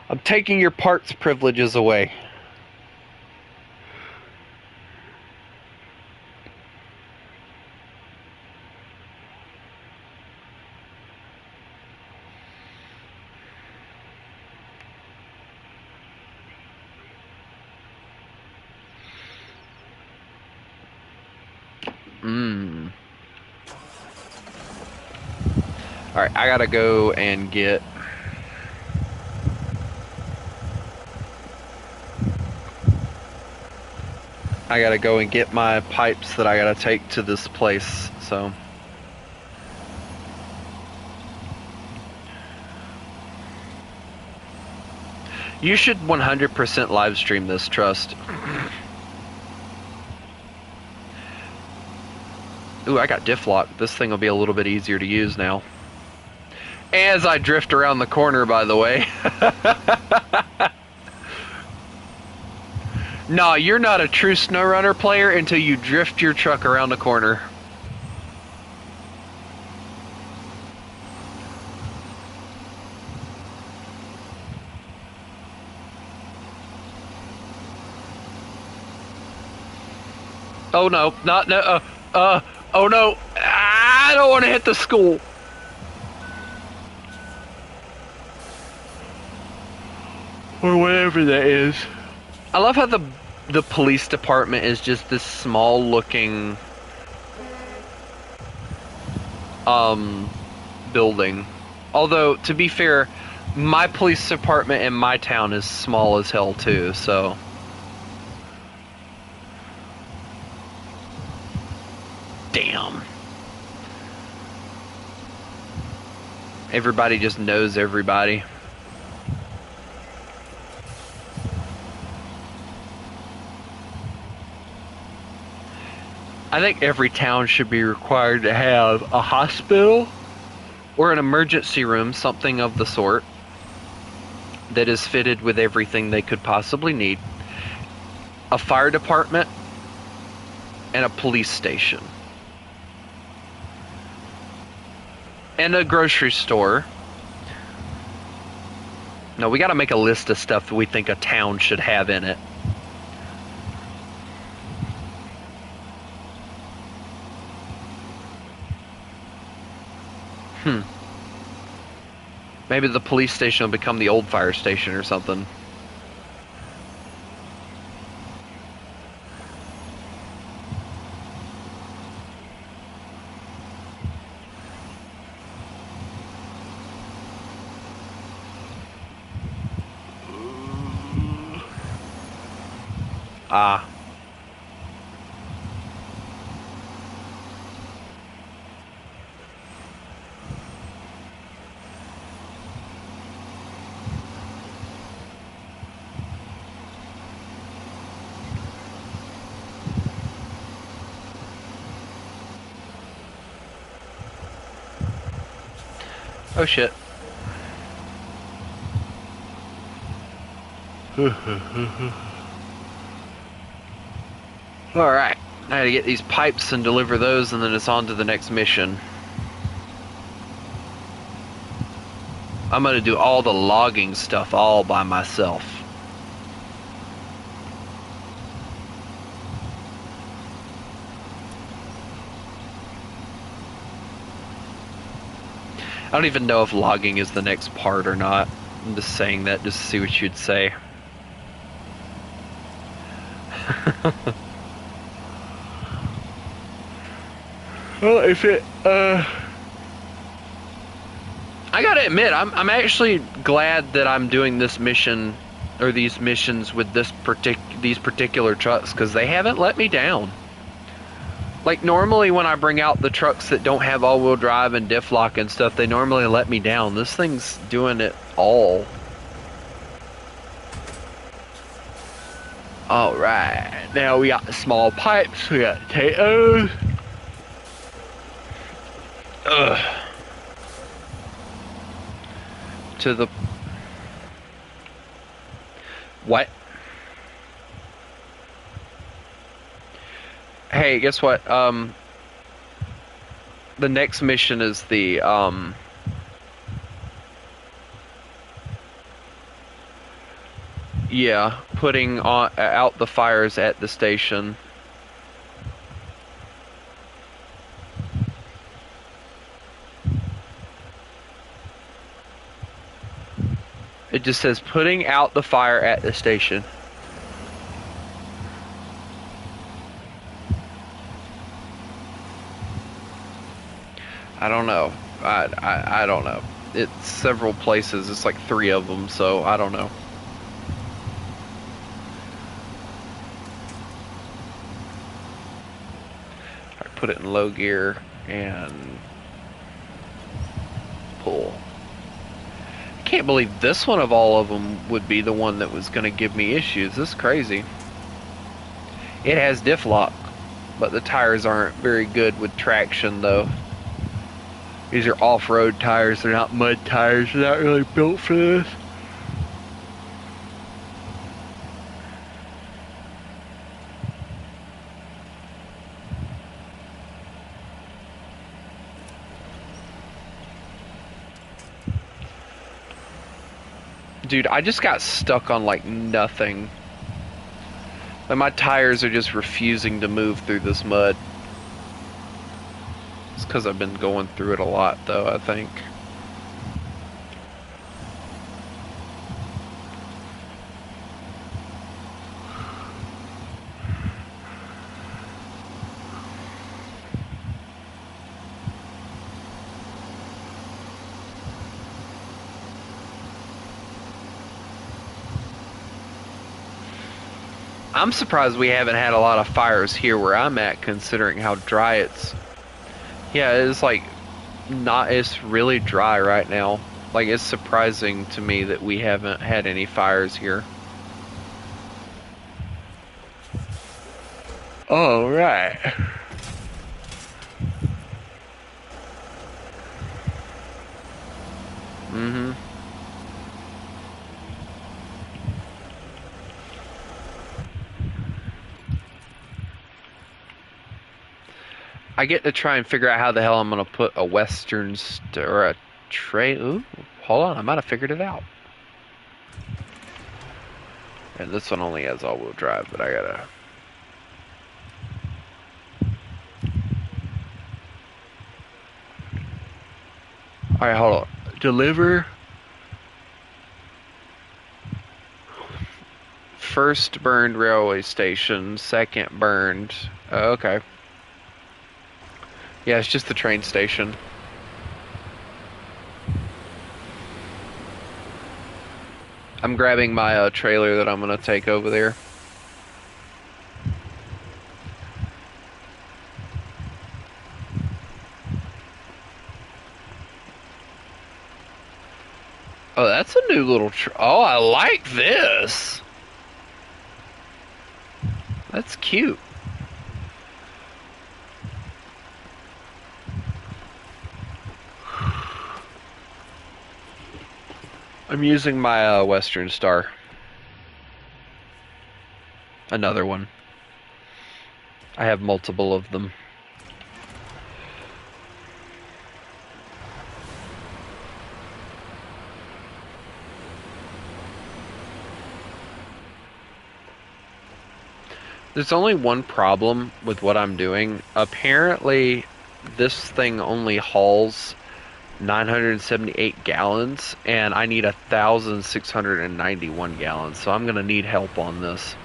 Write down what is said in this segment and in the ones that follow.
I'm taking your parts privileges away. Alright, I gotta go and get... I gotta go and get my pipes that I gotta take to this place, so... You should 100% live stream this, trust. Ooh, I got diff lock. This thing will be a little bit easier to use now. As I drift around the corner, by the way. No, you're not a true Snowrunner player until you drift your truck around the corner. Oh no, not no, oh no, I don't want to hit the school. Or whatever that is. I love how the police department is just this small looking building. Although, to be fair, my police department in my town is small as hell too, so... Damn. Everybody just knows everybody. I think every town should be required to have a hospital or an emergency room, something of the sort, that is fitted with everything they could possibly need. A fire department and a police station. And a grocery store. No, we gotta make a list of stuff that we think a town should have in it. Maybe the police station will become the old fire station or something. Ah. Oh shit. Alright, I gotta get these pipes and deliver those, and then it's on to the next mission. I'm gonna do all the logging stuff all by myself. I don't even know if logging is the next part or not. I'm just saying that just to see what you'd say. Well, if it, I gotta admit, I'm actually glad that I'm doing this mission, or these missions with these particular trucks, because they haven't let me down. Like, normally when I bring out the trucks that don't have all-wheel drive and diff lock and stuff, they normally let me down. This thing's doing it all. Alright, now we got the small pipes, we got potatoes. Ugh. To the... What? Hey, guess what? The next mission is the, Yeah, putting on, out the fires at the station. It just says putting out the fire at the station. I don't know. I don't know. It's several places. It's like 3 of them, so I don't know. I put it in low gear and pull. I can't believe this one of all of them would be the one that was going to give me issues. This is crazy. It has diff lock, but the tires aren't very good with traction though. These are off-road tires, they're not mud tires, they're not really built for this. Dude, I just got stuck on like nothing. Like my tires are just refusing to move through this mud. It's because I've been going through it a lot though, I think. I'm surprised we haven't had a lot of fires here where I'm at, considering how dry it's. Yeah, it's like not. It's really dry right now. Like it's surprising to me that we haven't had any fires here. Oh right. Mm-hmm. I get to try and figure out how the hell I'm gonna put a western or a tray. Ooh, hold on, I might have figured it out. And this one only has all-wheel drive, but I gotta. All right, hold on. Deliver. First burned railway station, second burned. Okay. Yeah, it's just the train station. I'm grabbing my trailer that I'm gonna take over there. Oh, that's a new little. Oh, I like this. That's cute. I'm using my Western Star. Another one. I have multiple of them. There's only one problem with what I'm doing. Apparently, this thing only hauls 978 gallons, and I need 1,691 gallons, so I'm gonna need help on this.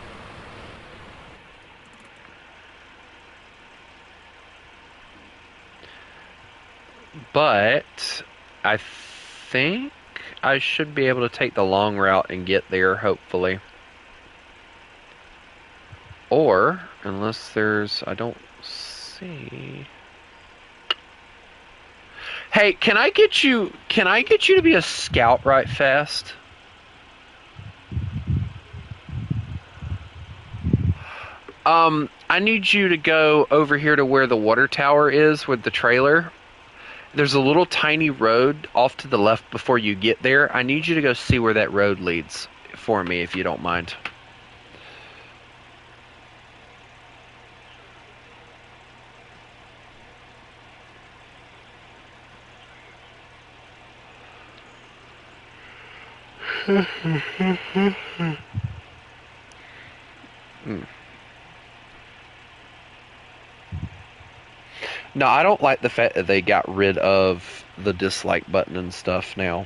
But I think I should be able to take the long route and get there, hopefully. Or, unless there's, I don't see. Hey, can I get you to be a scout right fast? I need you to go over here to where the water tower is with the trailer. There's a little tiny road off to the left before you get there. I need you to go see where that road leads for me, if you don't mind. Mm. No, I don't like the fact that they got rid of the dislike button and stuff now.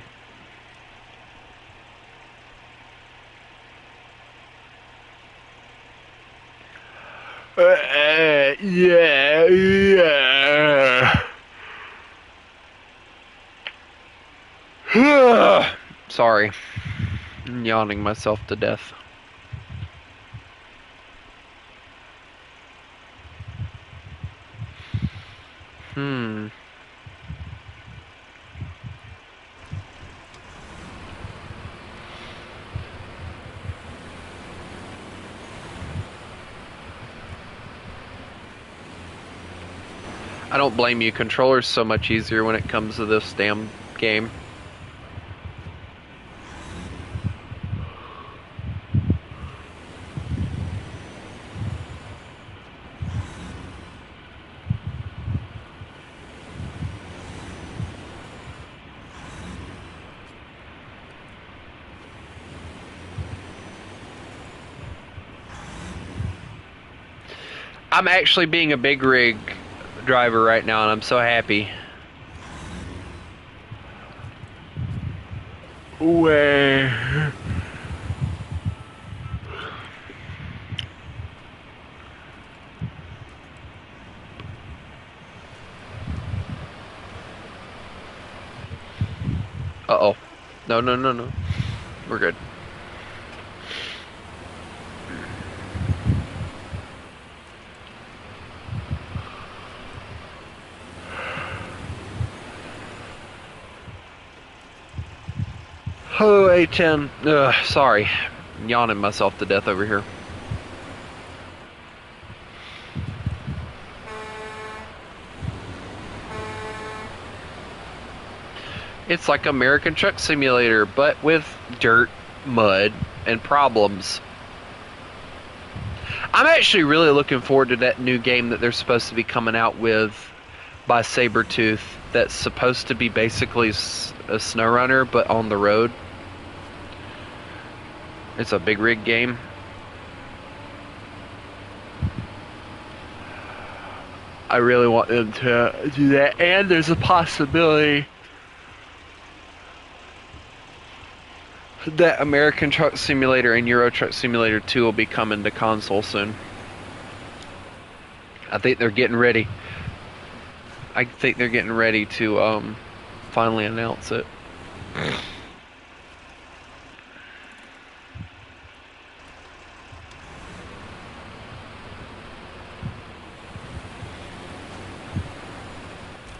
Sorry. I'm yawning myself to death. I don't blame you. Controller's so much easier when it comes to this damn game. I'm actually being a big rig driver right now, and I'm so happy. Way. Uh-oh. No, no, no, no. We're good. Oh, A10. Sorry. I'm yawning myself to death over here. It's like American Truck Simulator, but with dirt, mud, and problems. I'm actually really looking forward to that new game that they're supposed to be coming out with by Sabretooth that's supposed to be basically a Snowrunner, but on the road. It's a big rig game. I really want them to do that, and there's a possibility that American Truck Simulator and Euro Truck Simulator 2 will be coming to console soon. I think they're getting ready. I think they're getting ready to finally announce it.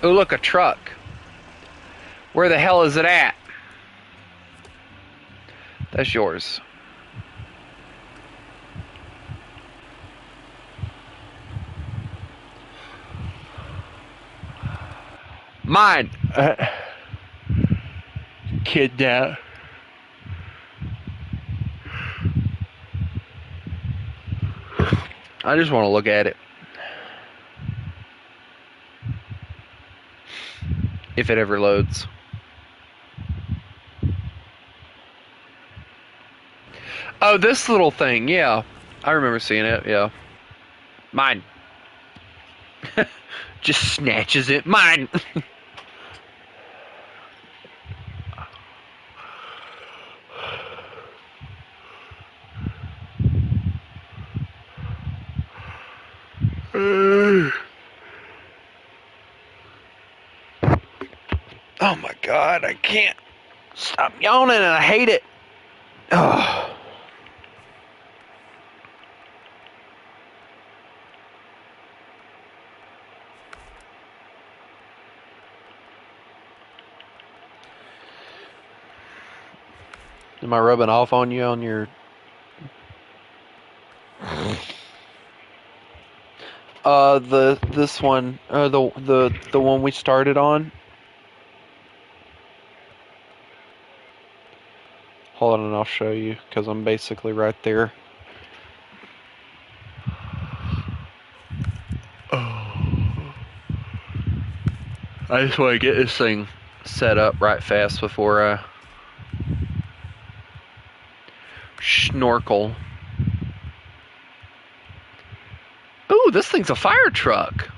Oh, look, a truck. Where the hell is it at? That's yours. Mine. Kidnap. I just want to look at it. If it ever loads. Oh, this little thing, yeah. I remember seeing it, yeah. Mine. Just snatches it. Mine! Oh my god, I can't stop yawning and I hate it. Oh. Am I rubbing off on you on your... this one, the one we started on. Hold on and I'll show you, because I'm basically right there. Oh. I just want to get this thing set up right fast before I snorkel. this thing's a fire truck.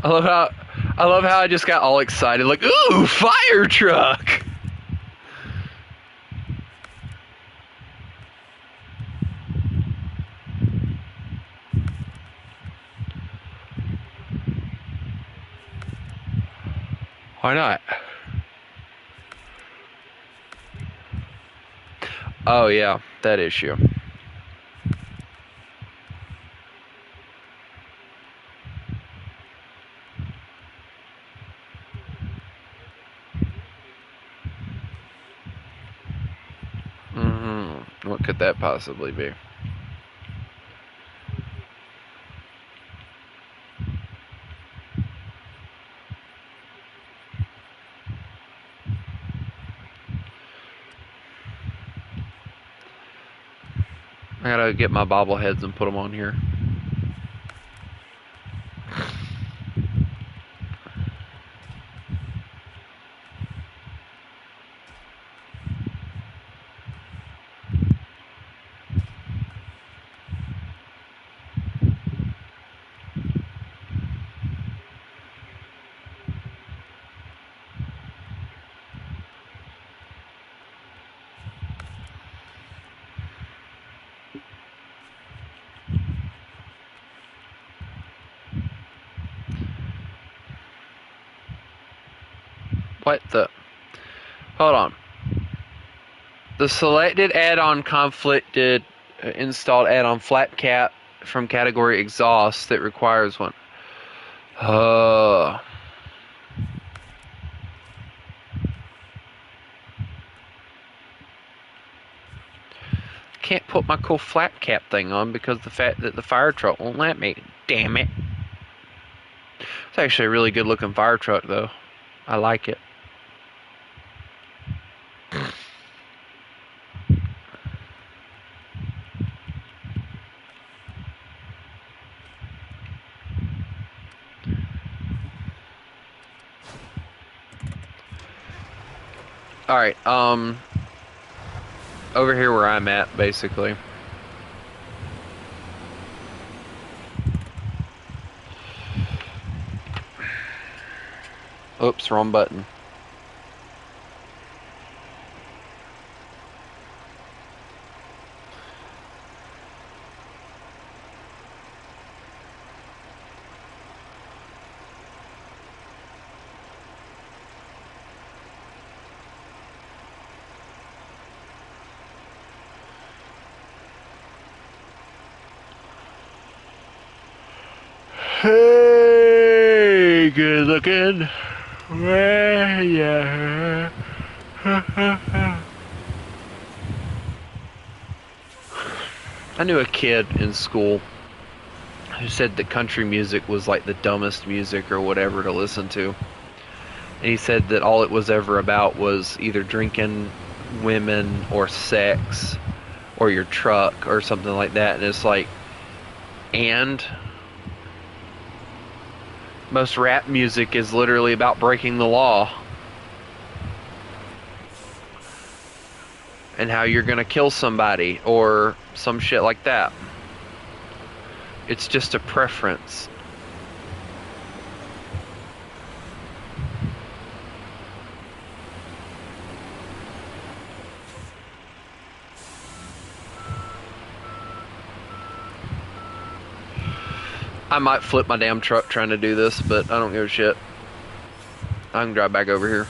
I love how I just got all excited, like, ooh, fire truck. Why not? Oh yeah, that issue. What could that possibly be? I gotta get my bobbleheads and put them on here. What the? Hold on. The selected add-on conflicted installed add-on flat cap from category exhaust that requires one. Can't put my cool flat cap thing on because the fact that the fire truck won't let me. Damn it. It's actually a really good looking fire truck though. I like it. Alright, over here where I'm at, basically. Oops, wrong button. Hey, good looking. Yeah. I knew a kid in school who said that country music was like the dumbest music or whatever to listen to. And he said that all it was ever about was either drinking, women, or sex, or your truck, or something like that. And it's like, and most rap music is literally about breaking the law. And how you're gonna kill somebody, or some shit like that. It's just a preference. I might flip my damn truck trying to do this, but I don't give a shit. I can drive back over here.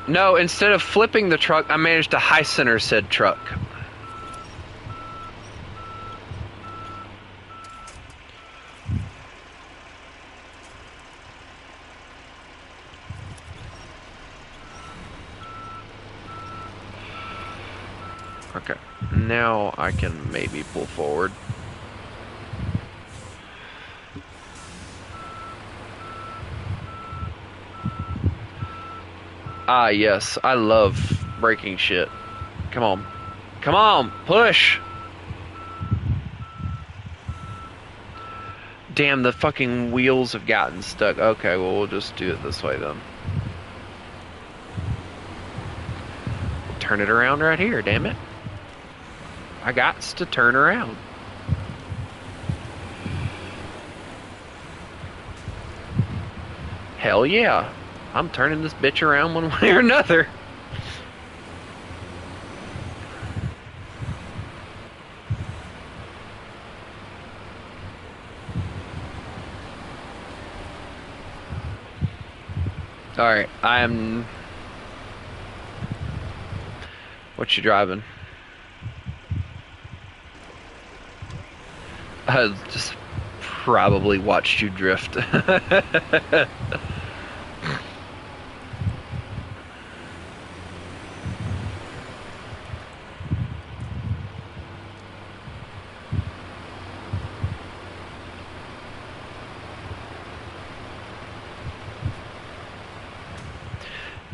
No, instead of flipping the truck, I managed to high center said truck. Okay, now I can maybe pull forward. Ah, yes, I love breaking shit. Come on. Come on, push! Damn, the fucking wheels have gotten stuck. Okay, well, we'll just do it this way then. turn it around right here, damn it. I got to turn around. Hell yeah. I'm turning this bitch around one way or another. Alright, what you driving? I just probably watched you drift.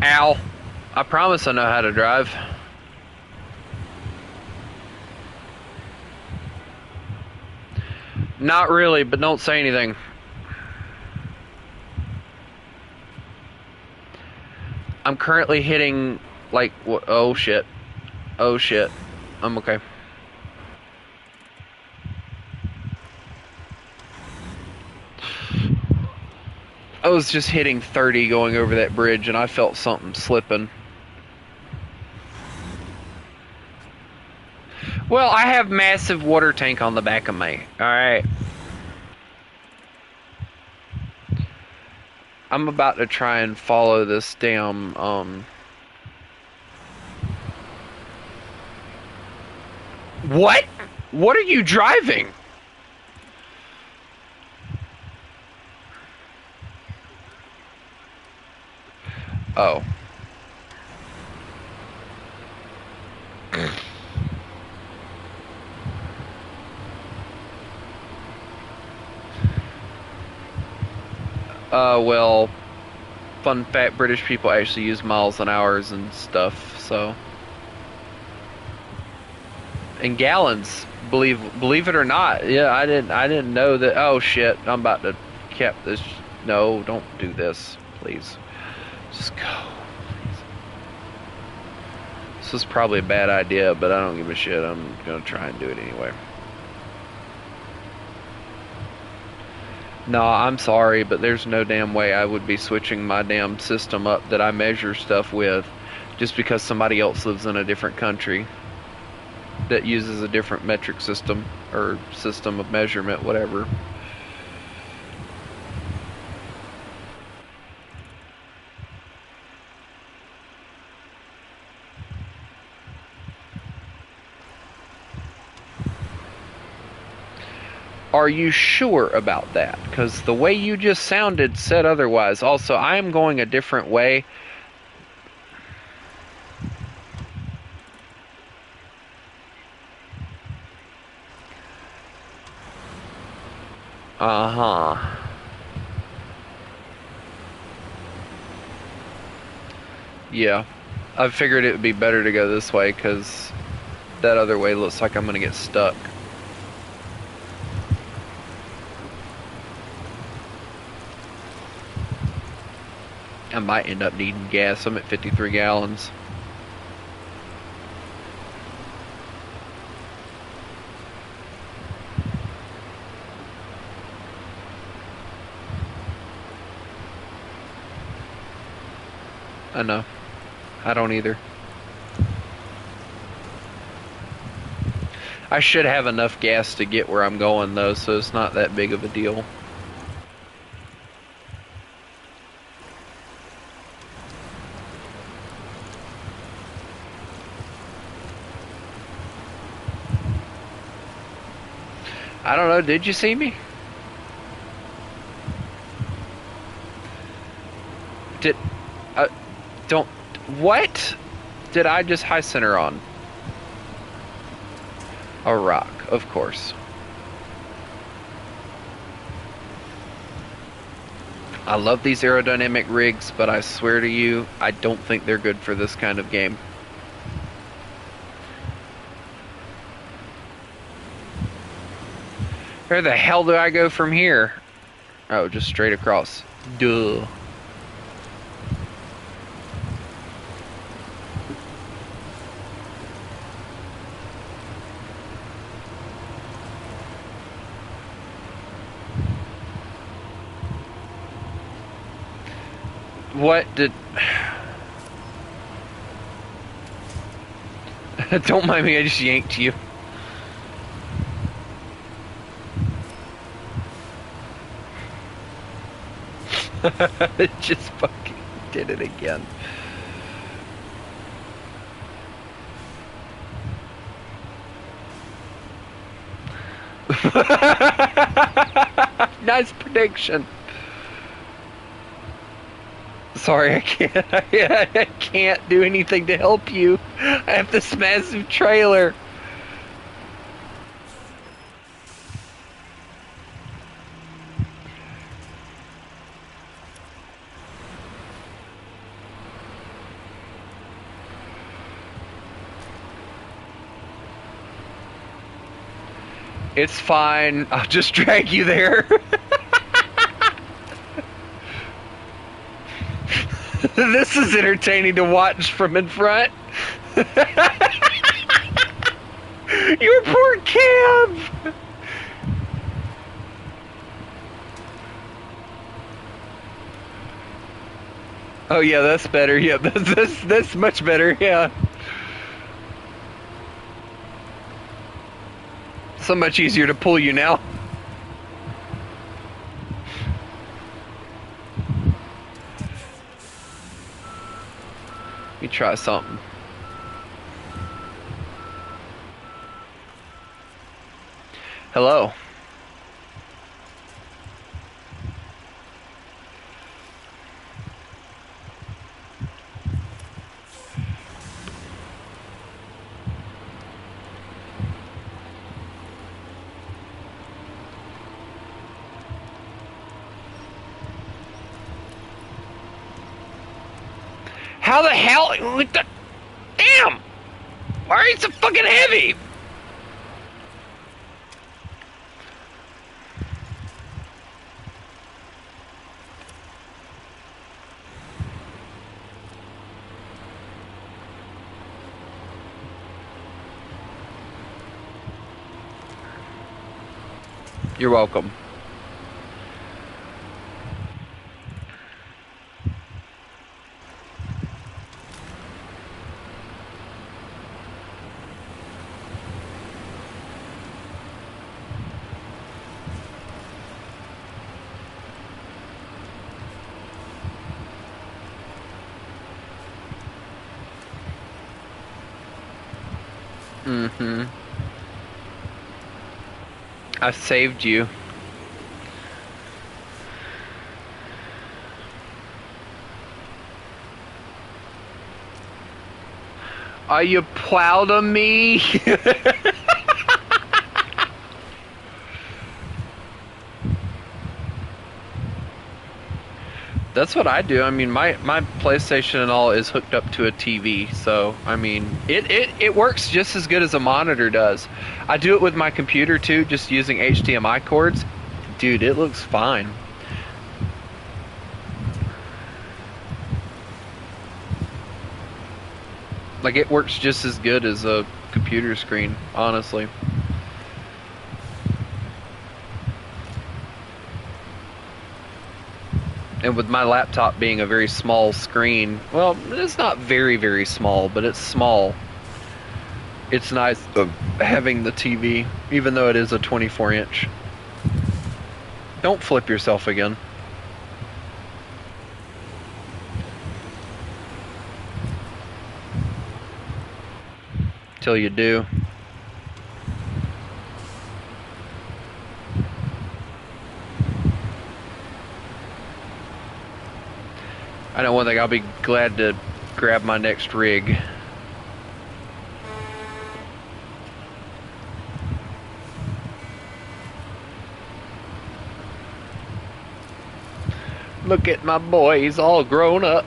Ow. I promise I know how to drive. Not really, but don't say anything. I'm currently hitting, like, oh shit. Oh shit. I'm okay. I was just hitting 30 going over that bridge and I felt something slipping. Well, I have massive water tank on the back of me. Alright. I'm about to try and follow this damn, What? What are you driving? Oh. Well, fun fact, British people actually use miles and hours and stuff, so. And gallons, believe it or not. Yeah, I didn't know that. Oh shit, I'm about to cap this. No, don't do this, please. Just go, please. This is probably a bad idea, but I don't give a shit. I'm gonna try and do it anyway. No, I'm sorry, but there's no damn way I would be switching my damn system up that I measure stuff with just because somebody else lives in a different country that uses a different metric system or system of measurement, whatever. Are you sure about that? Because the way you just sounded said otherwise. Also, I am going a different way. Uh-huh. Yeah. I figured it would be better to go this way because that other way looks like I'm going to get stuck. I might end up needing gas. I'm at 53 gallons. I know. I don't either. I should have enough gas to get where I'm going though, so it's not that big of a deal. I don't know, did you see me? What did I just high center on? A rock, of course. I love these aerodynamic rigs, but I swear to you, I don't think they're good for this kind of game. Where the hell do I go from here? Oh, just straight across. Duh. What did... Don't mind me, I just yanked you. Just fucking did it again. Nice prediction. Sorry, I can't. I can't do anything to help you. I have this massive trailer. It's fine. I'll just drag you there. This is entertaining to watch from in front. Your poor cab. Oh yeah, that's better. Yeah, that's much better. Yeah. So much easier to pull you now. Let me try something. Hello. How the hell? Damn! Why are you so fucking heavy? You're welcome. Mm-hmm. I saved you. Are you proud of me? That's what I do. I mean, my PlayStation and all is hooked up to a TV, so I mean, it works just as good as a monitor does. I do it with my computer too, just using HDMI cords. Dude, it looks fine. Like, it works just as good as a computer screen, honestly. And with my laptop being a very small screen, well, it's not very, very small, but it's small. It's nice having the TV, even though it is a 24-inch. Don't flip yourself again. Till you do. I know one thing, I'll be glad to grab my next rig. Look at my boy, he's all grown up.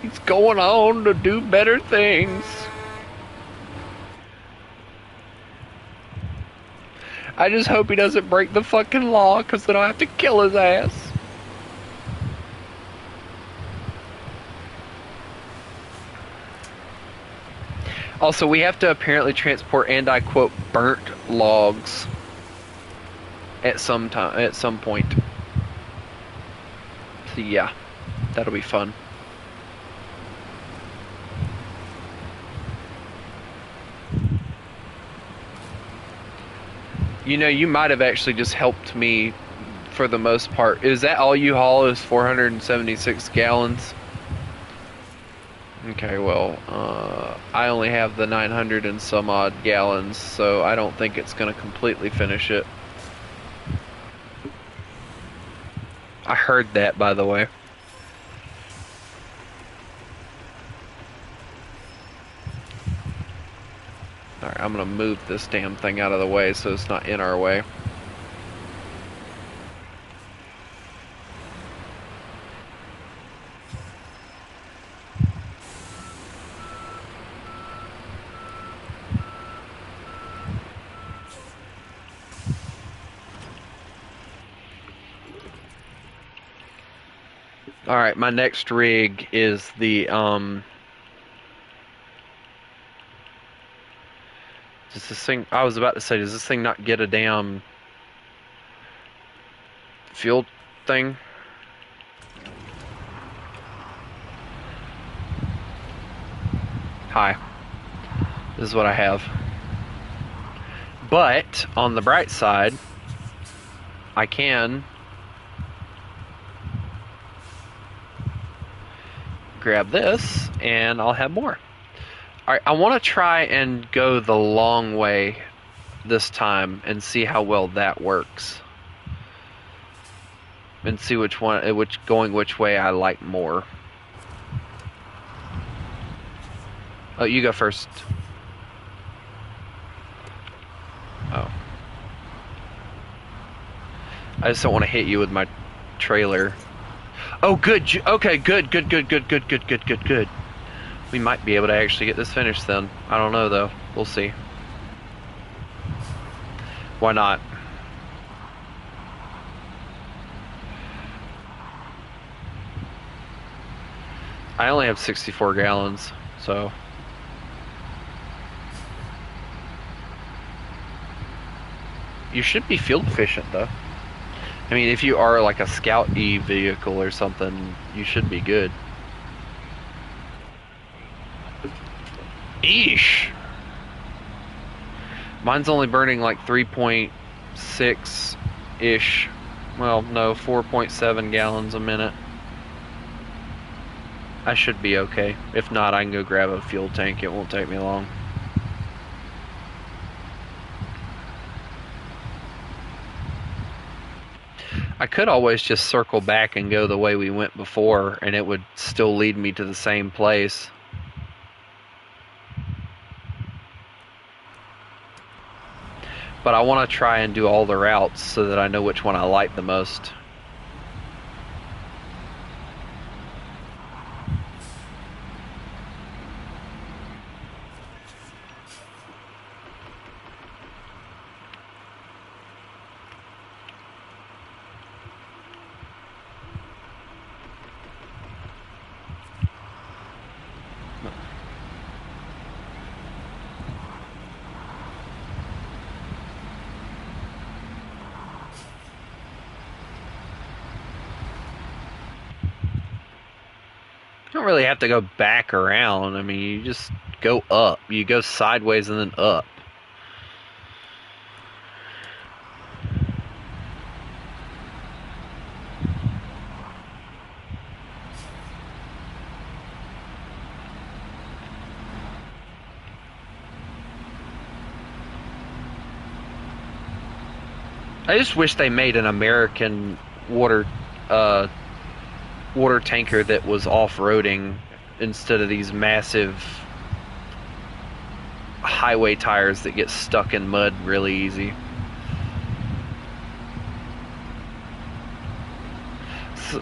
He's going on to do better things. I just hope he doesn't break the fucking law, because then I'll have to kill his ass. Also, we have to apparently transport, and I quote, burnt logs at some time, at some point. Yeah, that'll be fun. You know, you might have actually just helped me for the most part. Is that all you haul is 476 gallons? Okay, well, I only have the 900 and some odd gallons, so I don't think it's going to completely finish it. I heard that, by the way. Alright, I'm going to move this damn thing out of the way so it's not in our way. Alright, my next rig is the, does this thing, I was about to say, does this thing not get a damn fuel thing? Hi. This is what I have. But, on the bright side, I can grab this, and I'll have more. Alright, I want to try and go the long way this time and see how well that works. And see which way I like more. Oh, you go first. Oh. I just don't want to hit you with my trailer. Oh, good. Okay, good. We might be able to actually get this finished then. I don't know, though. We'll see. Why not? I only have 64 gallons, so... You should be fuel efficient, though. I mean, if you are like a Scout E vehicle or something, you should be good. Eesh! Mine's only burning like 3.6-ish. Well, no, 4.7 gallons a minute. I should be okay. If not, I can go grab a fuel tank. It won't take me long. I could always just circle back and go the way we went before, and it would still lead me to the same place. But I want to try and do all the routes so that I know which one I like the most. You don't really have to go back around. I mean, you just go up. You go sideways and then up. I just wish they made an American water tanker that was off-roading instead of these massive highway tires that get stuck in mud really easy. So,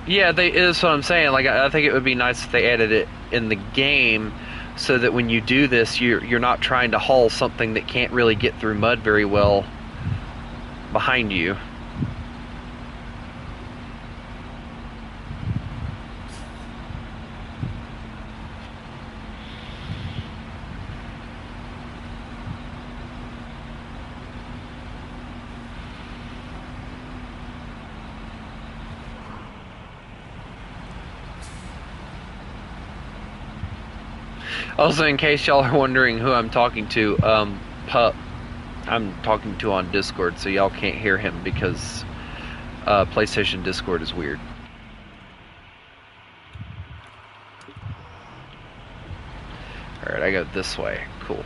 yeah, that's what I'm saying. Like, I think it would be nice if they added it in the game so that when you do this, you're not trying to haul something that can't really get through mud very well behind you. Also, in case y'all are wondering who I'm talking to, Pup, I'm talking to on Discord, so y'all can't hear him because PlayStation Discord is weird. Alright, I go this way. Cool.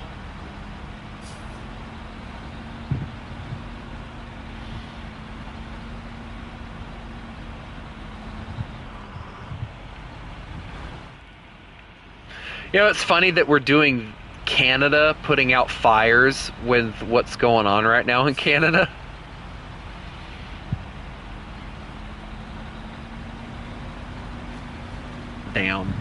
You know, it's funny that we're doing Canada, putting out fires with what's going on right now in Canada. Damn.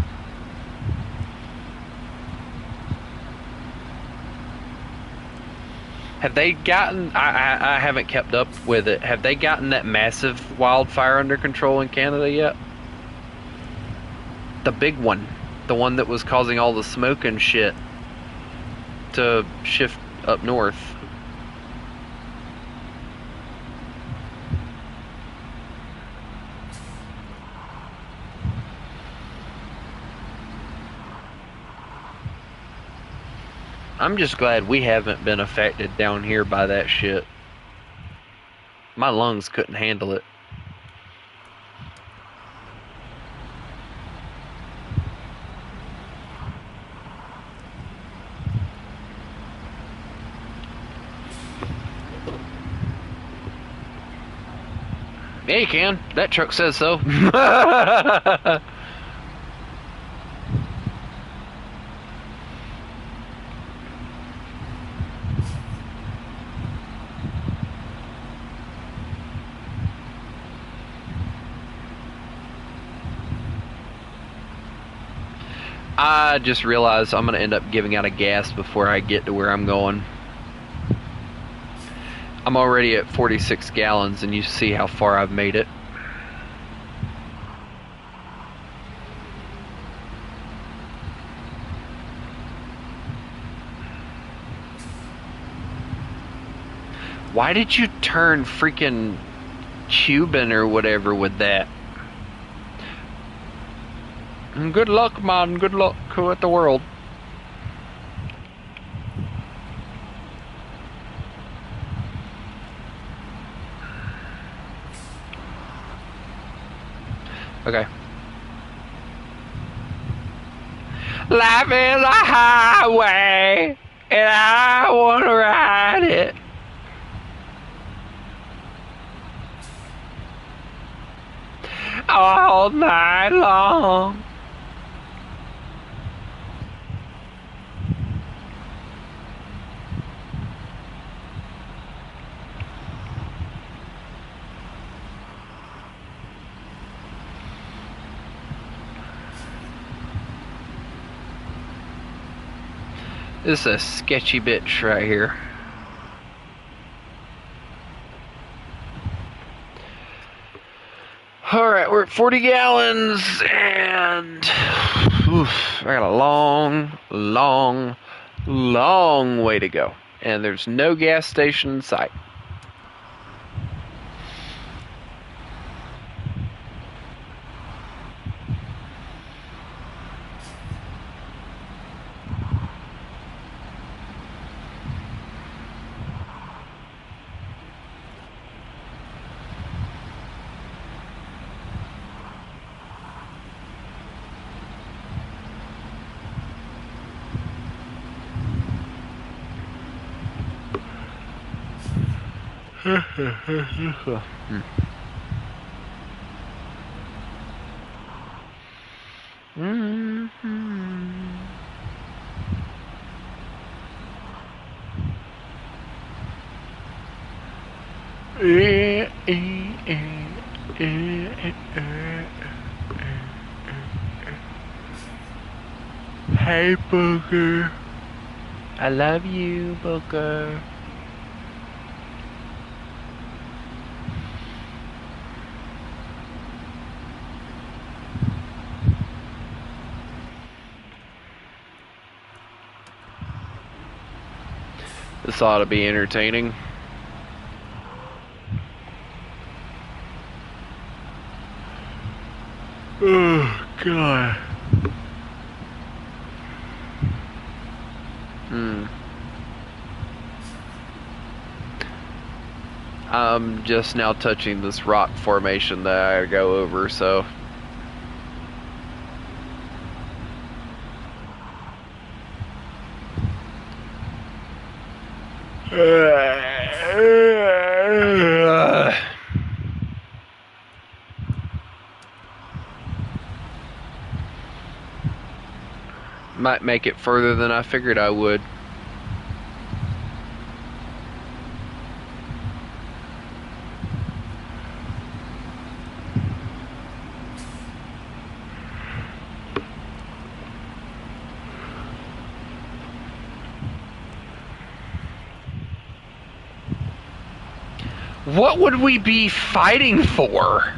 Have they gotten... I haven't kept up with it. Have they gotten that massive wildfire under control in Canada yet? The big one. The one that was causing all the smoke and shit to shift up north. I'm just glad we haven't been affected down here by that shit. My lungs couldn't handle it. Yeah, you can. That truck says so. I just realized I'm going to end up giving out of gas before I get to where I'm going. I'm already at 46 gallons, and you see how far I've made it. Why did you turn freaking Cuban or whatever with that? Good luck, man. Good luck with the world. Okay. Life is a highway, and I want to ride it. All night long. This is a sketchy bitch right here. Alright, we're at 40 gallons, and I got a long way to go. And there's no gas station in sight. Hey, Booker. I love you, Booker. This ought to be entertaining. Oh, God. Hmm. I'm just now touching this rock formation that I go over, so. Might make it further than I figured I would. What would we be fighting for?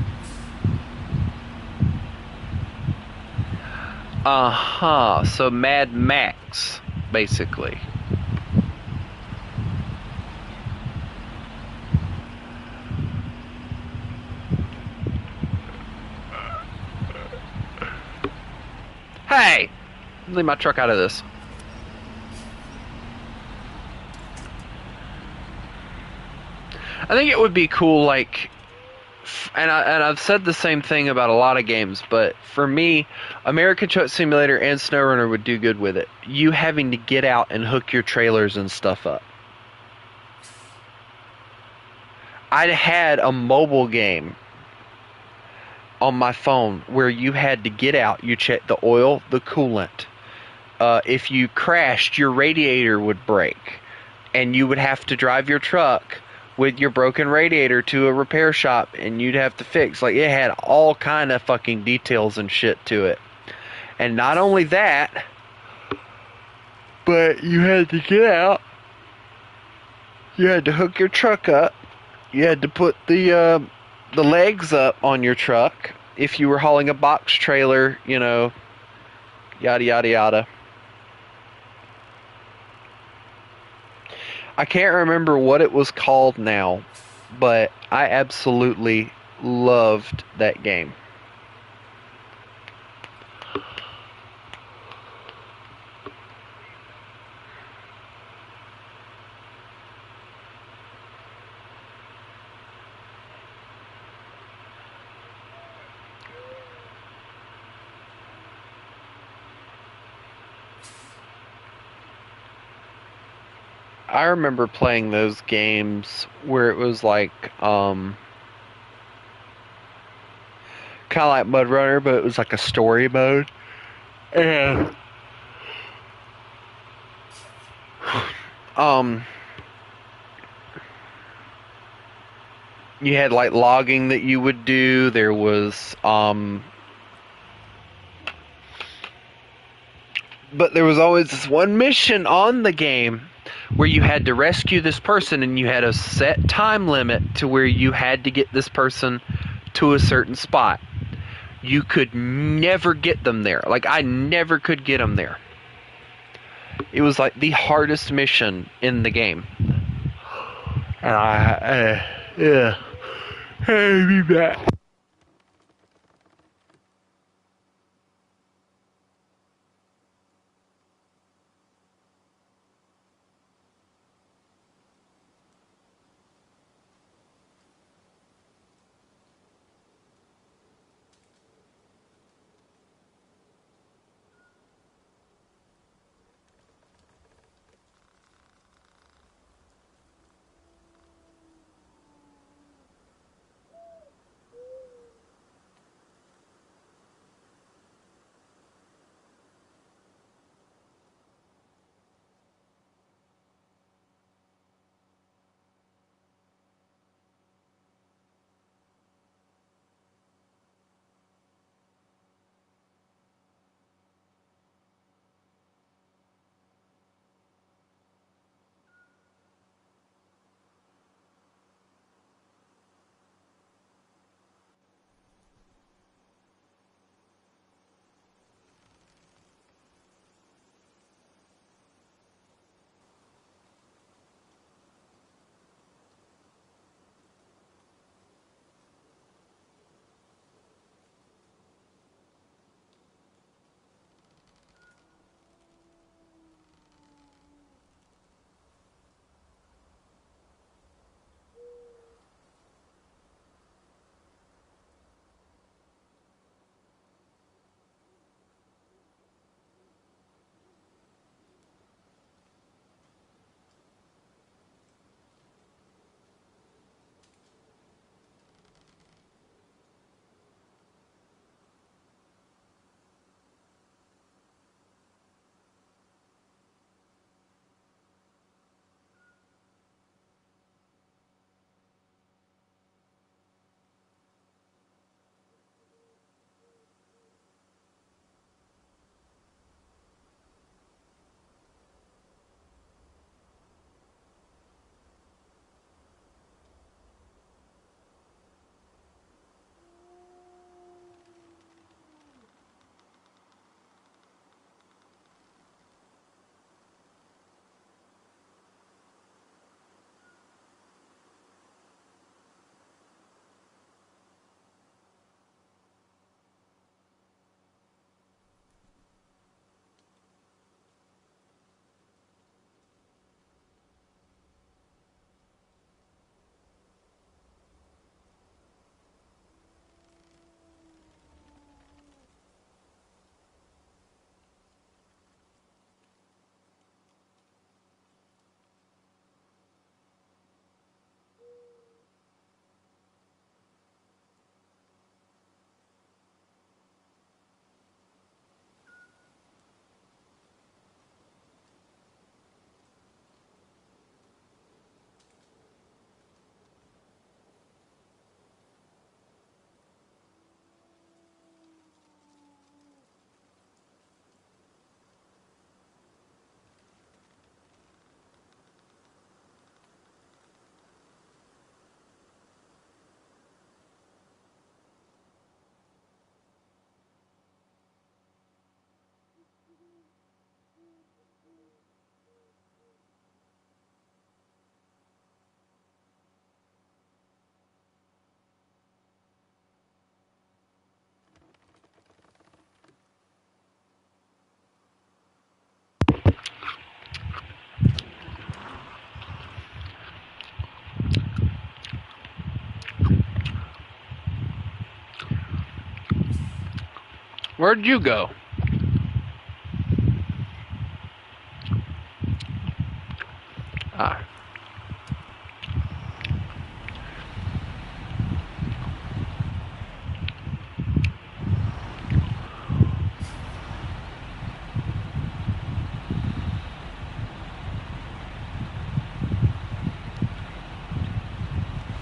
Uh-huh. So Mad Max, basically. Hey! Leave my truck out of this. I think it would be cool, like, and I've said the same thing about a lot of games, but for me, American Truck Simulator and Snowrunner would do good with it. You having to get out and hook your trailers and stuff up. I had a mobile game on my phone where you had to get out, you check the oil, the coolant. If you crashed, your radiator would break, and you would have to drive your truck with your broken radiator to a repair shop, and you'd have to fix. Like, it had all kind of fucking details and shit to it. And not only that, but you had to get out, you had to hook your truck up, you had to put the legs up on your truck if you were hauling a box trailer, you know, yada yada yada. I can't remember what it was called now, but I absolutely loved that game. I remember playing those games where it was like, kind of like Mud Runner, but it was like a story mode. And, um, you had like logging that you would do. There was, but there was always this one mission on the game where you had to rescue this person, and you had a set time limit to where you had to get this person to a certain spot. You could never get them there. Like, I never could get them there. It was like the hardest mission in the game. And yeah. Hey, be back. Where'd you go? Ah.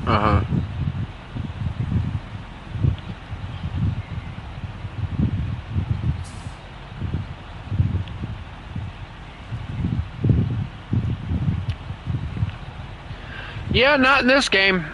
Uh-huh. Yeah, not in this game.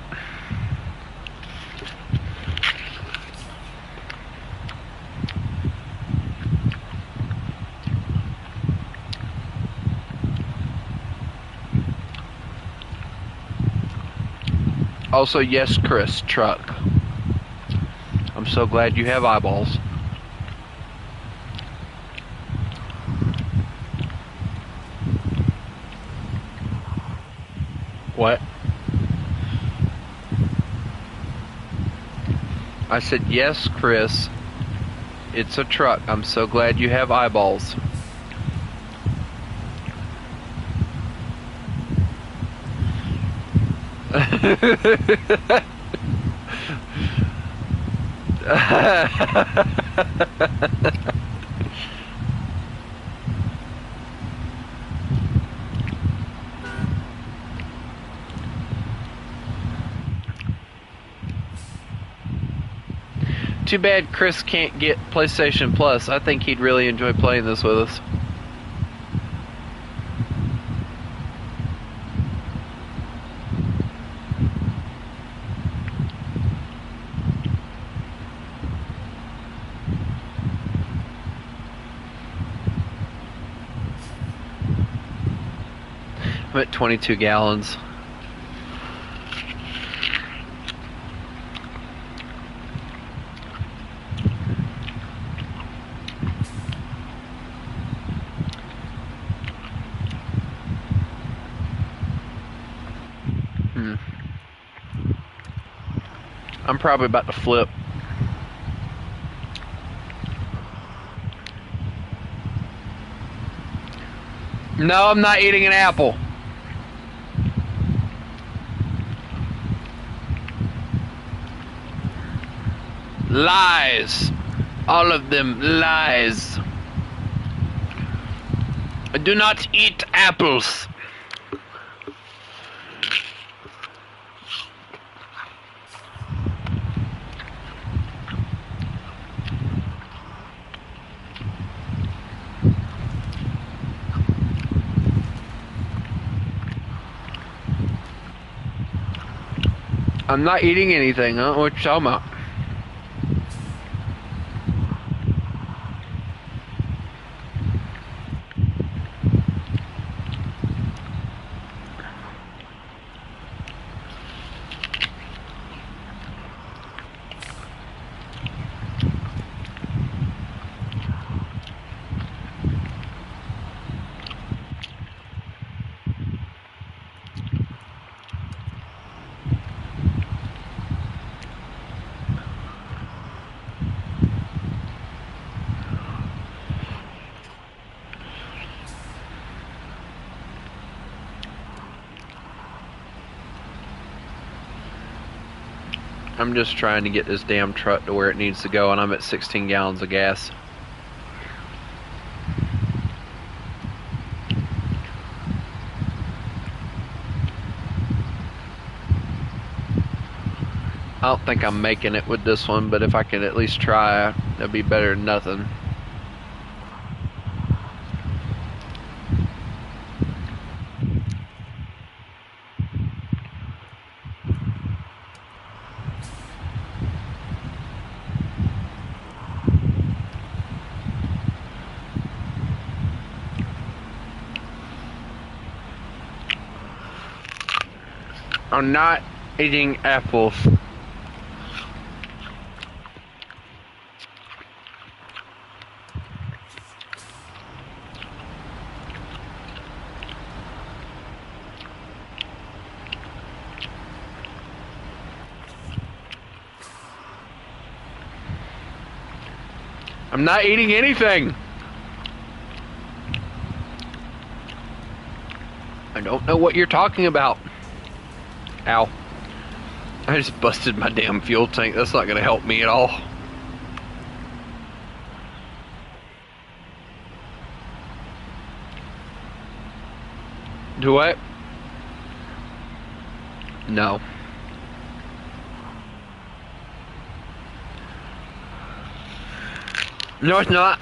Also, yes, Chris, truck. I'm so glad you have eyeballs. What? I said, yes, Chris. It's a truck. I'm so glad you have eyeballs. Too bad Chris can't get PlayStation Plus. I think he'd really enjoy playing this with us. I'm at 22 gallons. I'm probably about to flip. No, I'm not eating an apple. Lies. All of them lies. I do not eat apples. I'm not eating anything. I don't know what you're talking about. I'm just trying to get this damn truck to where it needs to go, and I'm at 16 gallons of gas. I don't think I'm making it with this one, but if I could at least try, that'd be better than nothing. I'm not eating apples. I'm not eating anything. I don't know what you're talking about. Ow. I just busted my damn fuel tank. That's not gonna help me at all. Do what? No. No, it's not.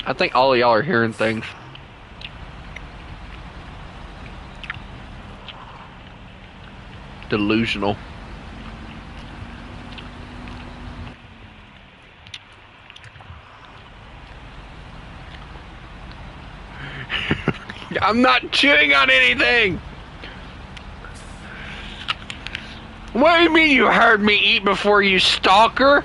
I think all of y'all are hearing things. Delusional. I'm not chewing on anything! What do you mean you heard me eat before, you stalker?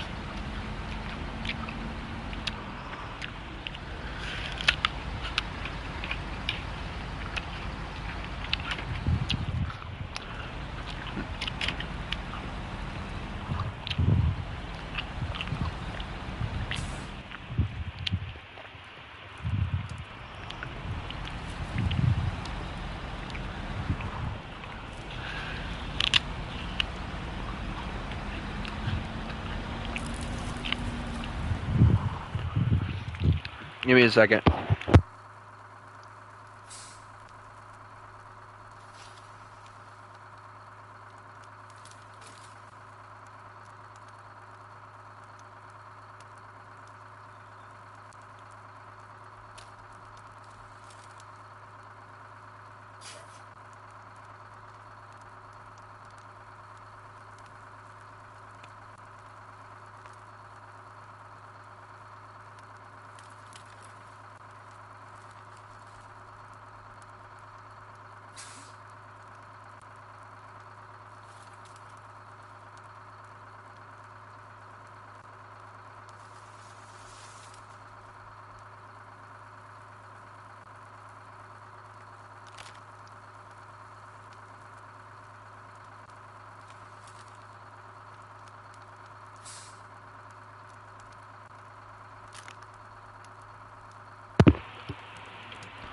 Give me a second.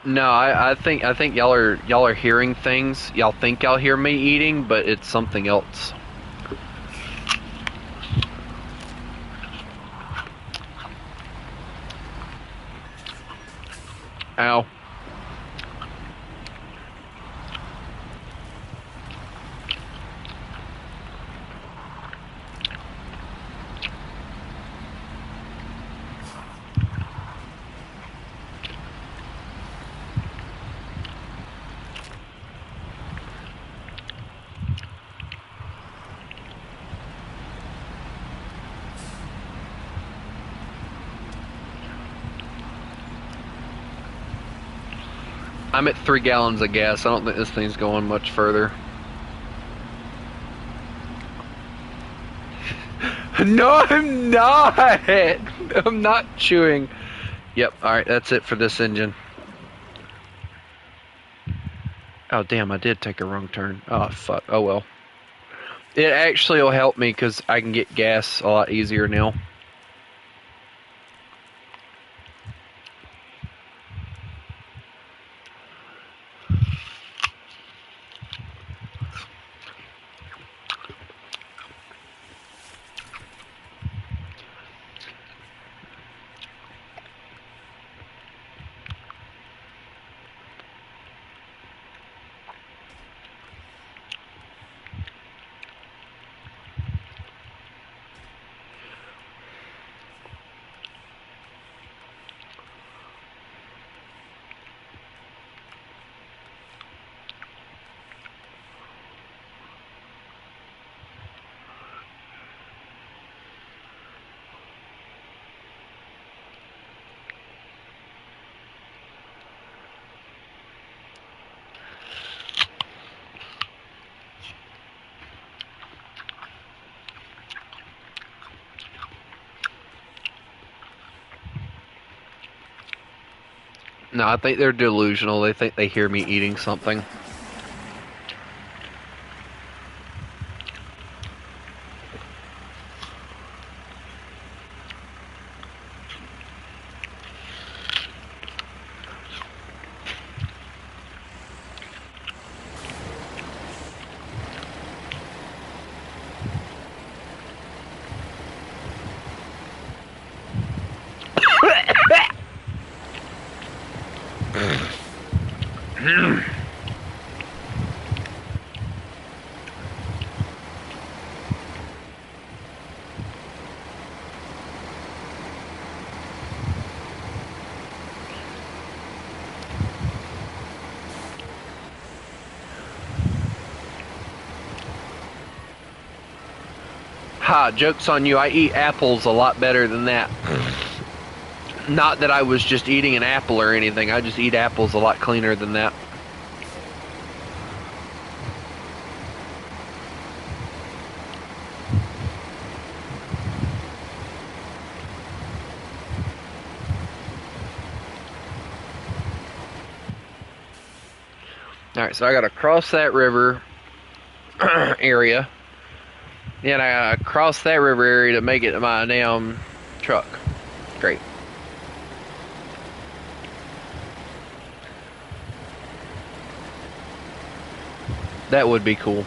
No, I think y'all are hearing things. Y'all think y'all hear me eating, but it's something else. Ow. I'm at 3 gallons of gas. I don't think this thing's going much further. No, I'm not! I'm not chewing. Yep, alright, that's it for this engine. Oh, damn, I did take a wrong turn. Oh, fuck. Oh, well. It actually will help me because I can get gas a lot easier now. No, I think they're delusional. They think they hear me eating something. Ha, joke's on you. I eat apples a lot better than that. Not that I was just eating an apple or anything. I just eat apples a lot cleaner than that. Alright, so I gotta cross that river area. Then I gotta cross that river area to make it to my damn truck. Great. That would be cool.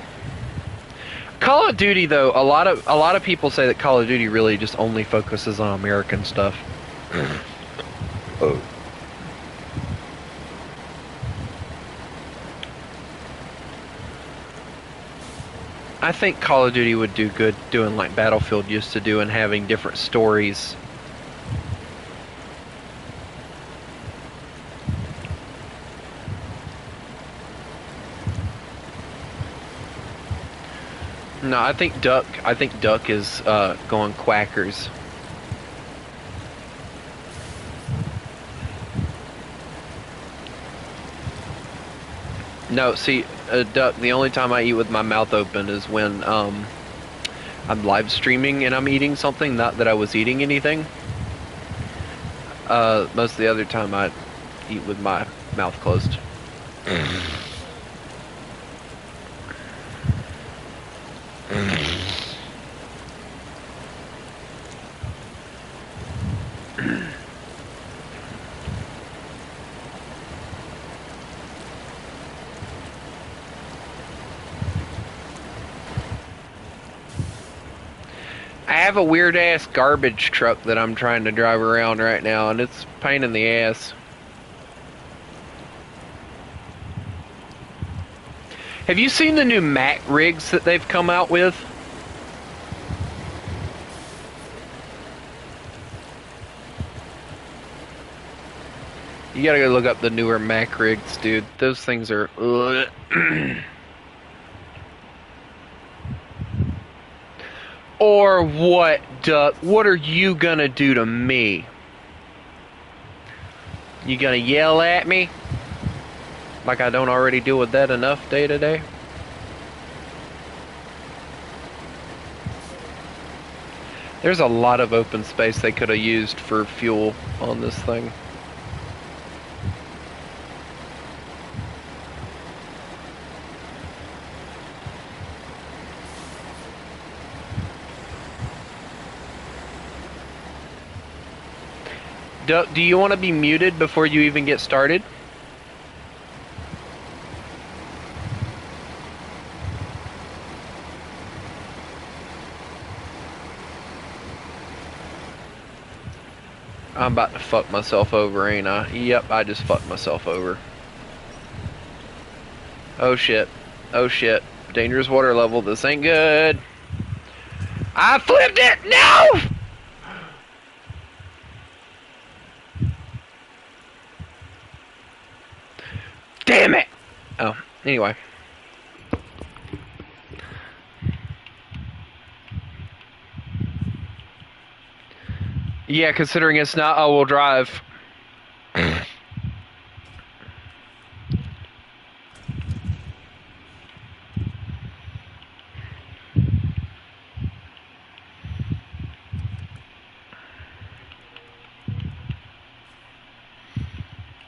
Call of Duty, though, a lot of people say that Call of Duty really just only focuses on American stuff. Oh. I think Call of Duty would do good doing like Battlefield used to do and having different stories. No, I think Duck is going quackers. No, see, Duck, the only time I eat with my mouth open is when I'm live streaming and I'm eating something, not that I was eating anything. Most of the other time I eat with my mouth closed. I have a weird ass garbage truck that I'm trying to drive around right now, and it's a pain in the ass. Have you seen the new Mac rigs that they've come out with? You gotta go look up the newer Mac rigs, dude. Those things are... Or what, Duck? What are you gonna do to me? You gonna yell at me? Like I don't already deal with that enough day to day? There's a lot of open space they could have used for fuel on this thing. Duck, do you want to be muted before you even get started? I'm about to fuck myself over, ain't I? Yep, I just fucked myself over. Oh shit. Oh shit. Dangerous water level. This ain't good. I flipped it! No! Damn it! Oh, anyway. Yeah, considering it's not all-wheel drive.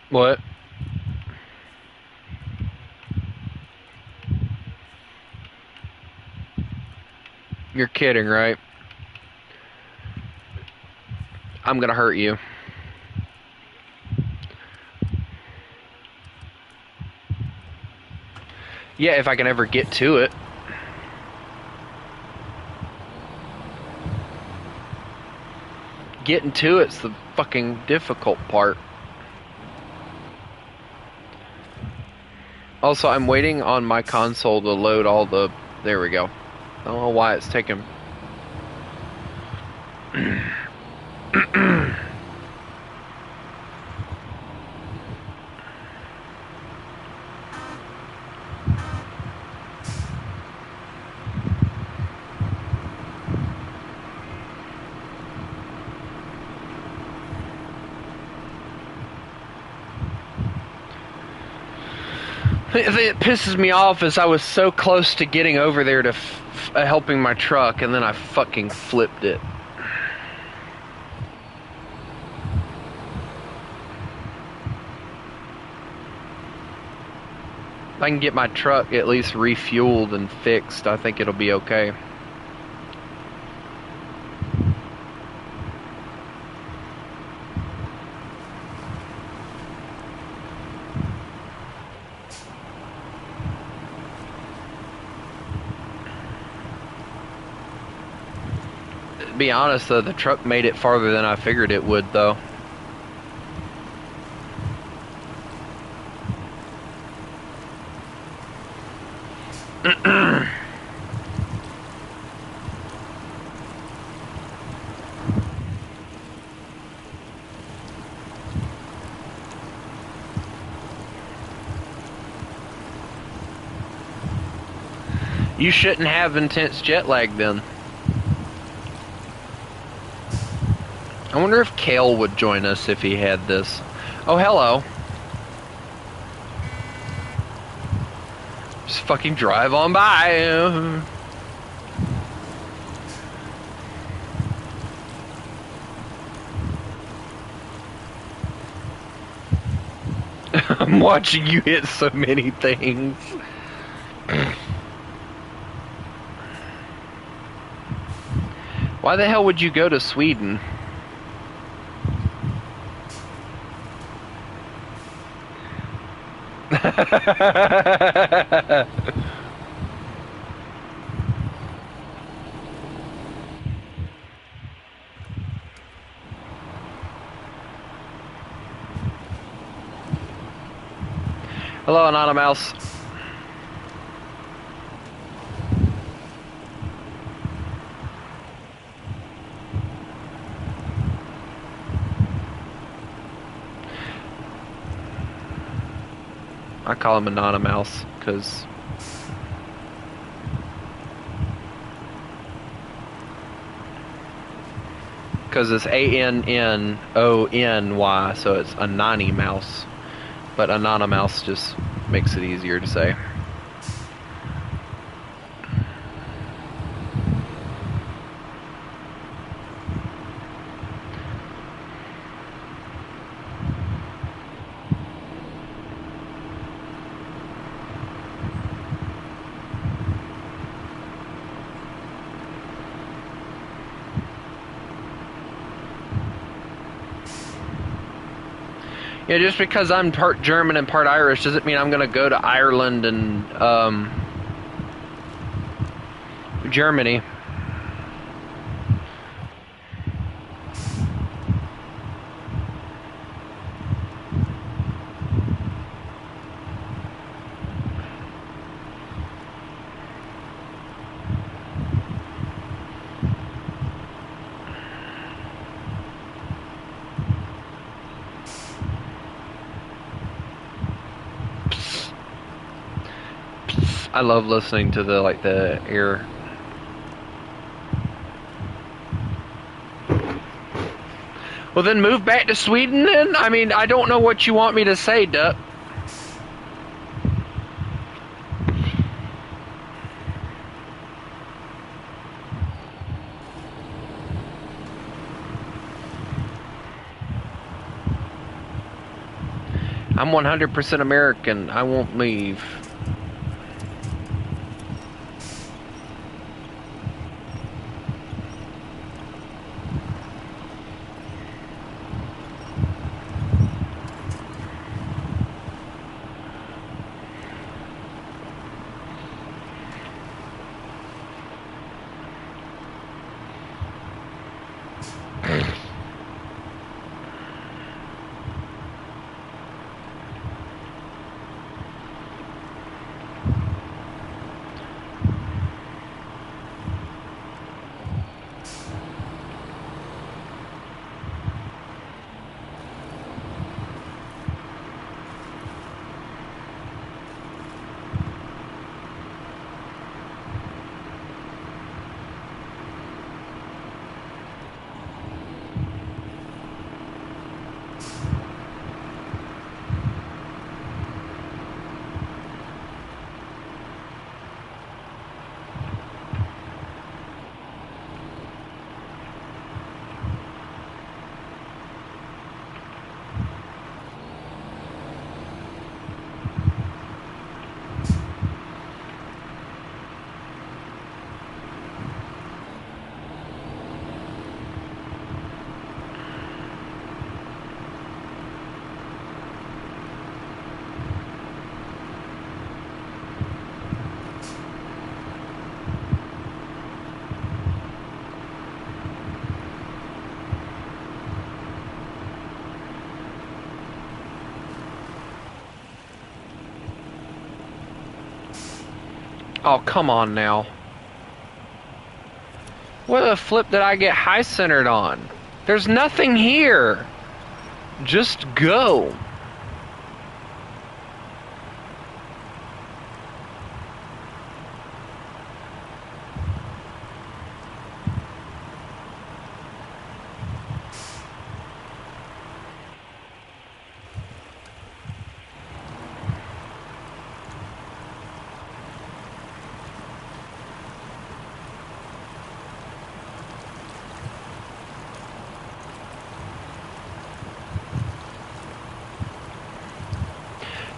What? You're kidding, right? I'm gonna hurt you. Yeah, if I can ever get to it. Getting to it's the fucking difficult part. Also, I'm waiting on my console to load all the... There we go. I don't know why it's taking... It pisses me off is I was so close to getting over there to helping my truck, and then I fucking flipped it. If I can get my truck at least refueled and fixed, I think it'll be okay. To be honest though, the truck made it farther than I figured it would though. You shouldn't have intense jet lag then. I wonder if Kale would join us if he had this. Oh, hello. Just fucking drive on by. I'm watching you hit so many things. Why the hell would you go to Sweden? Hello, Anonymous. I call him Anonymous because it's Annony, so it's Anani Mouse. But Anonymous just makes it easier to say. Yeah, just because I'm part German and part Irish doesn't mean I'm going to go to Ireland and Germany. I love listening to the air. Well, then move back to Sweden then? I mean, I don't know what you want me to say, Duck. I'm 100% American. I won't leave. Oh, come on now. What the flip did I get high centered on? There's nothing here. Just go.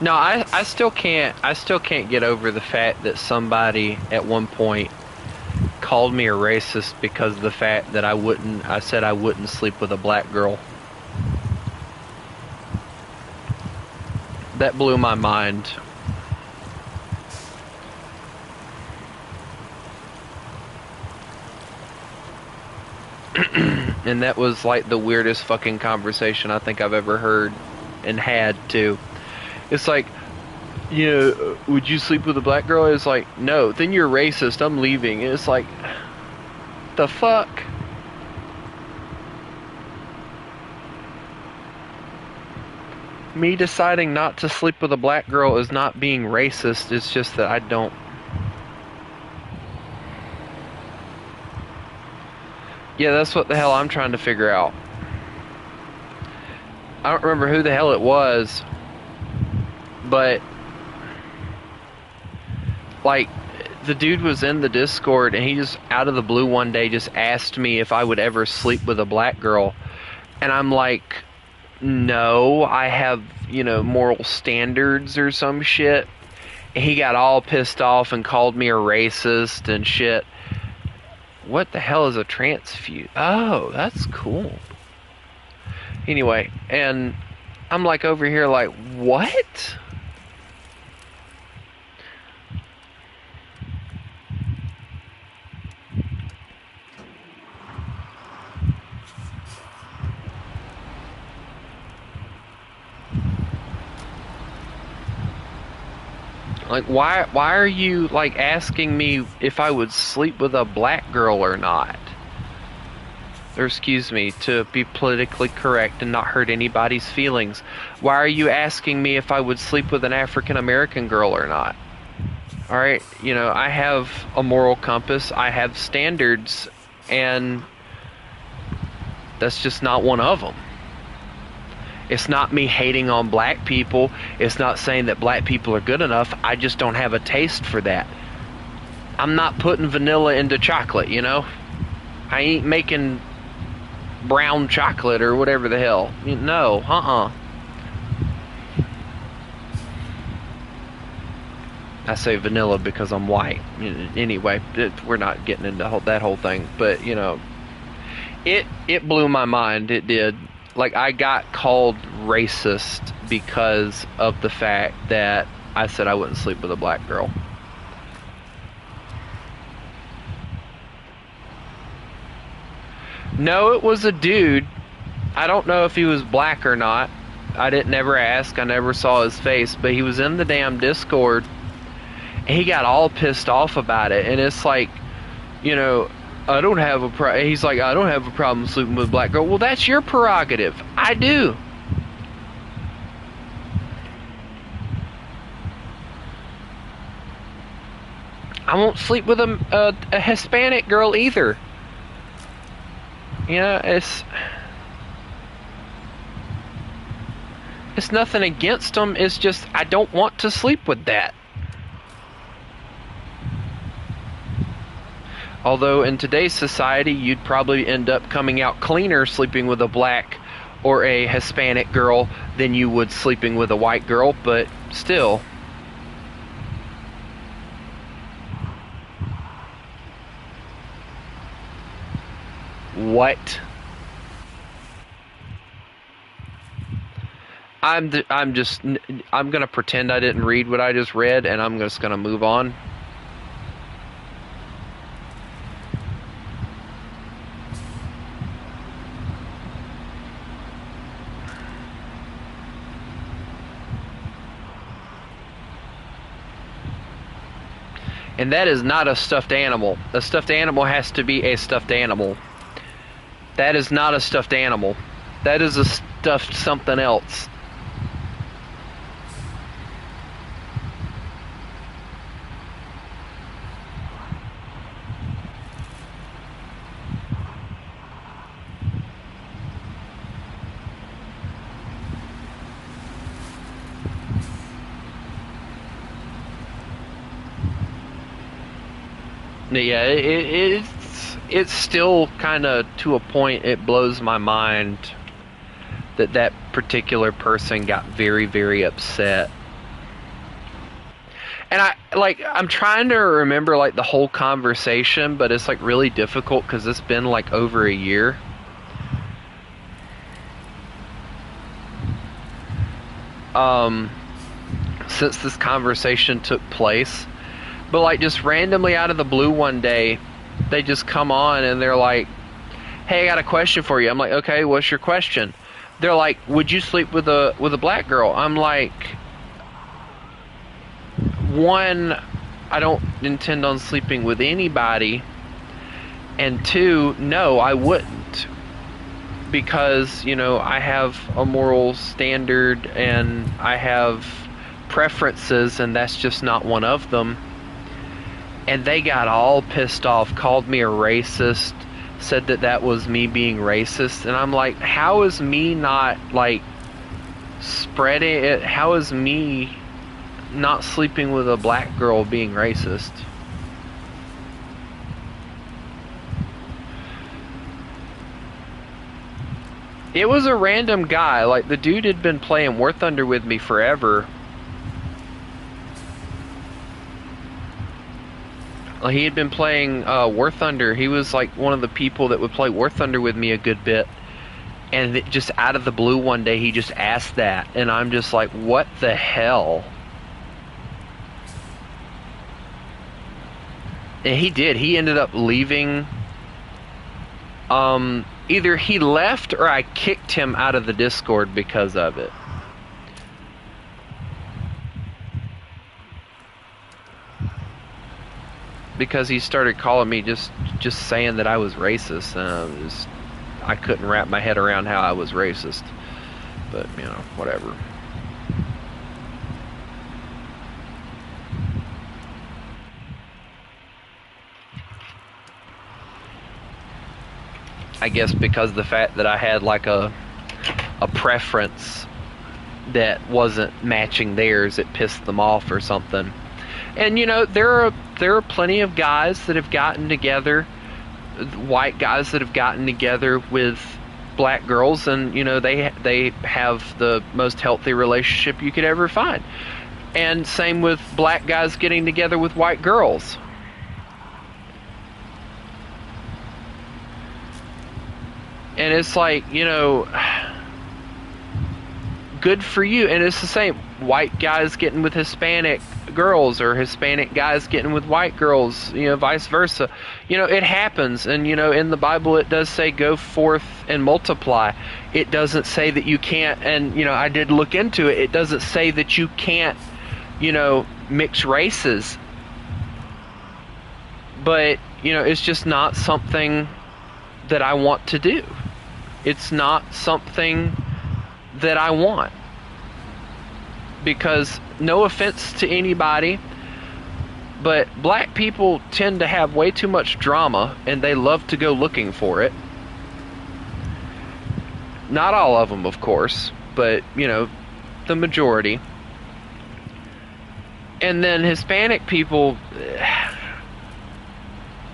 No, I still can't get over the fact that somebody at one point called me a racist because of the fact that I said I wouldn't sleep with a black girl. That blew my mind. And that was like the weirdest fucking conversation I think I've ever heard and had too. It's like, would you sleep with a black girl? It's like, no, then you're racist, I'm leaving. And it's like, the fuck? Me deciding not to sleep with a black girl is not being racist, it's just that I don't. Yeah, that's what the hell I'm trying to figure out. I don't remember who the hell it was, but like the dude was in the Discord and he just out of the blue one day just asked me if I would ever sleep with a black girl, and I'm like, no, I have, moral standards or some shit. And he got all pissed off and called me a racist and shit. What the hell is a transfuse? Oh, that's cool. Anyway, and I'm like over here like, what? Like, why are you, like, asking me if I would sleep with a black girl or not? Or, excuse me, to be politically correct and not hurt anybody's feelings. Why are you asking me if I would sleep with an African American girl or not? Alright, I have a moral compass, I have standards, and that's just not one of them. It's not me hating on black people. It's not saying that black people are good enough. I just don't have a taste for that. I'm not putting vanilla into chocolate, I ain't making brown chocolate or whatever the hell. No, I say vanilla because I'm white. Anyway, we're not getting into that whole thing. But, it blew my mind. It did. Like, I got called racist because of the fact that I said I wouldn't sleep with a black girl. No, it was a dude. I don't know if he was black or not. I didn't ever ask. I never saw his face. But he was in the damn Discord. And he got all pissed off about it. And it's like, I don't have a problem. He's like, I don't have a problem sleeping with a black girl. Well, that's your prerogative. I do. I won't sleep with a Hispanic girl either. It's nothing against them. It's just I don't want to sleep with that. Although in today's society, you'd probably end up coming out cleaner sleeping with a black or a Hispanic girl than you would sleeping with a white girl, but still. What? I'm gonna pretend I didn't read what I just read, and I'm just gonna move on. And that is not a stuffed animal. A stuffed animal has to be a stuffed animal. That is not a stuffed animal. That is a stuffed something else. Yeah, it's still kind of, to a point, it blows my mind that that particular person got very, very upset. And I'm trying to remember like the whole conversation, but it's like really difficult because it's been like over a year. Since this conversation took place. But like just randomly out of the blue one day, they just come on and they're like, "Hey, I got a question for you." I'm like, "Okay, what's your question?" They're like, "Would you sleep with a black girl?" I'm like, one, I don't intend on sleeping with anybody, and two, no, I wouldn't, because I have a moral standard and I have preferences, and that's just not one of them. And they got all pissed off, called me a racist, said that that was me being racist. And I'm like, how is me not, like, spreading it? How is me not sleeping with a black girl being racist? It was a random guy. Like, the dude had been playing War Thunder with me forever. He had been playing War Thunder. He was like one of the people that would play War Thunder with me a good bit. And just out of the blue one day, he just asked that. And I'm just like, what the hell? And he did. He ended up leaving. Either he left or I kicked him out of the Discord because of it. Because he started calling me just saying that I was racist, and I couldn't wrap my head around how I was racist. But, whatever. I guess because the fact that I had like a preference that wasn't matching theirs, it pissed them off or something. And there are plenty of guys that have gotten together, white guys that have gotten together with black girls, and they have the most healthy relationship you could ever find. And same with black guys getting together with white girls. And it's like, good for you. And it's the same, white guys getting with Hispanic girls, or Hispanic guys getting with white girls, vice versa. It happens. And in the Bible it does say go forth and multiply. It doesn't say that you can't, and I did look into it, it doesn't say that you can't mix races. But it's just not something that I want to do. It's not something that I want. Because, no offense to anybody, but black people tend to have way too much drama, and they love to go looking for it. Not all of them, of course, but, the majority. And then Hispanic people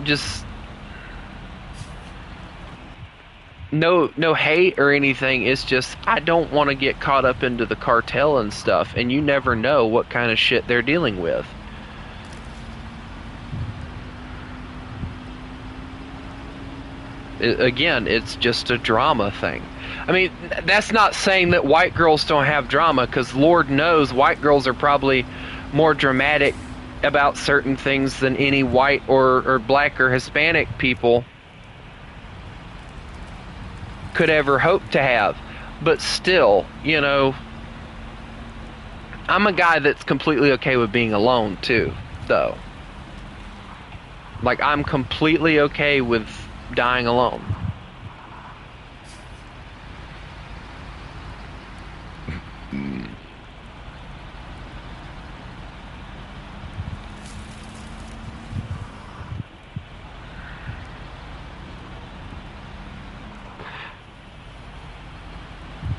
just... No hate or anything. It's just, I don't want to get caught up into the cartel and stuff, and you never know what kind of shit they're dealing with. Again, it's just a drama thing. I mean, that's not saying that white girls don't have drama, because Lord knows white girls are probably more dramatic about certain things than any white or black or Hispanic people could ever hope to have. But still, I'm a guy that's completely okay with being alone too, though. Like, I'm completely okay with dying alone.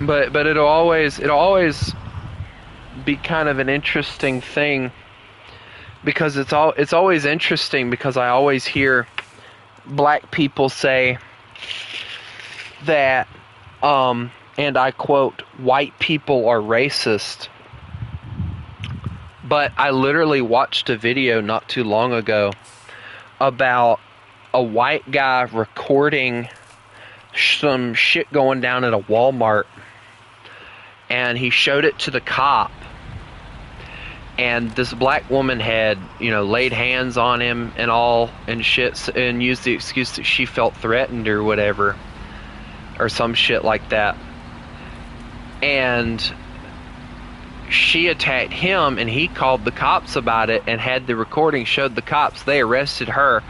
But it'll always be kind of an interesting thing, because it's always interesting because I always hear black people say that, and I quote, white people are racist. But I literally watched a video not too long ago about a white guy recording some shit going down at a Walmart, and he showed it to the cop, and this black woman had, laid hands on him and all and shit, and used the excuse that she felt threatened or whatever, or some shit like that. And she attacked him, and he called the cops about it and had the recording showed the cops. They arrested her.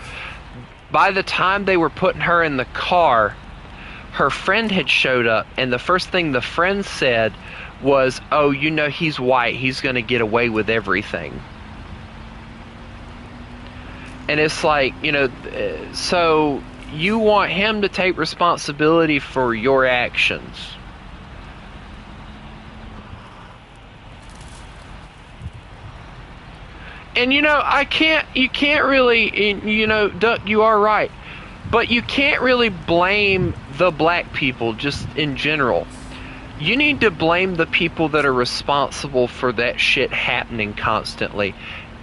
By the time they were putting her in the car, her friend had showed up, and the first thing the friend said was, "Oh, he's white, he's gonna get away with everything." And it's like, so you want him to take responsibility for your actions. And you can't really, Duck, you are right, but you can't really blame the black people just in general. You need to blame the people that are responsible for that shit happening constantly.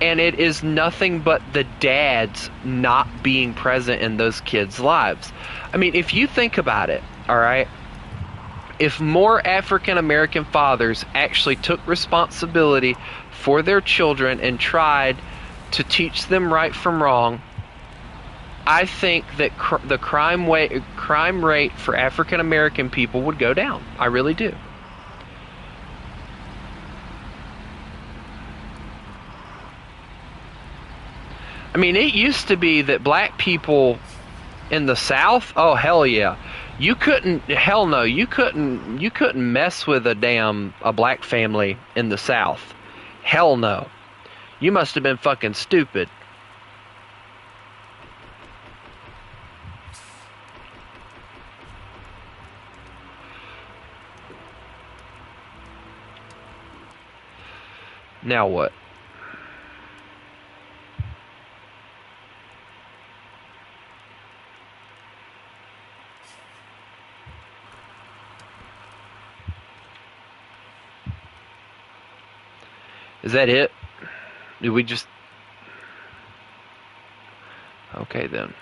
And it is nothing but the dads not being present in those kids' lives. I mean, if you think about it, alright? If more African American fathers actually took responsibility for their children and tried to teach them right from wrong, I think that the crime rate for African American people would go down. I really do. I mean, it used to be that black people in the South, oh hell yeah, you couldn't mess with a black family in the South. Hell no. You must have been fucking stupid. Now what? Is that it? Did we just... Okay then.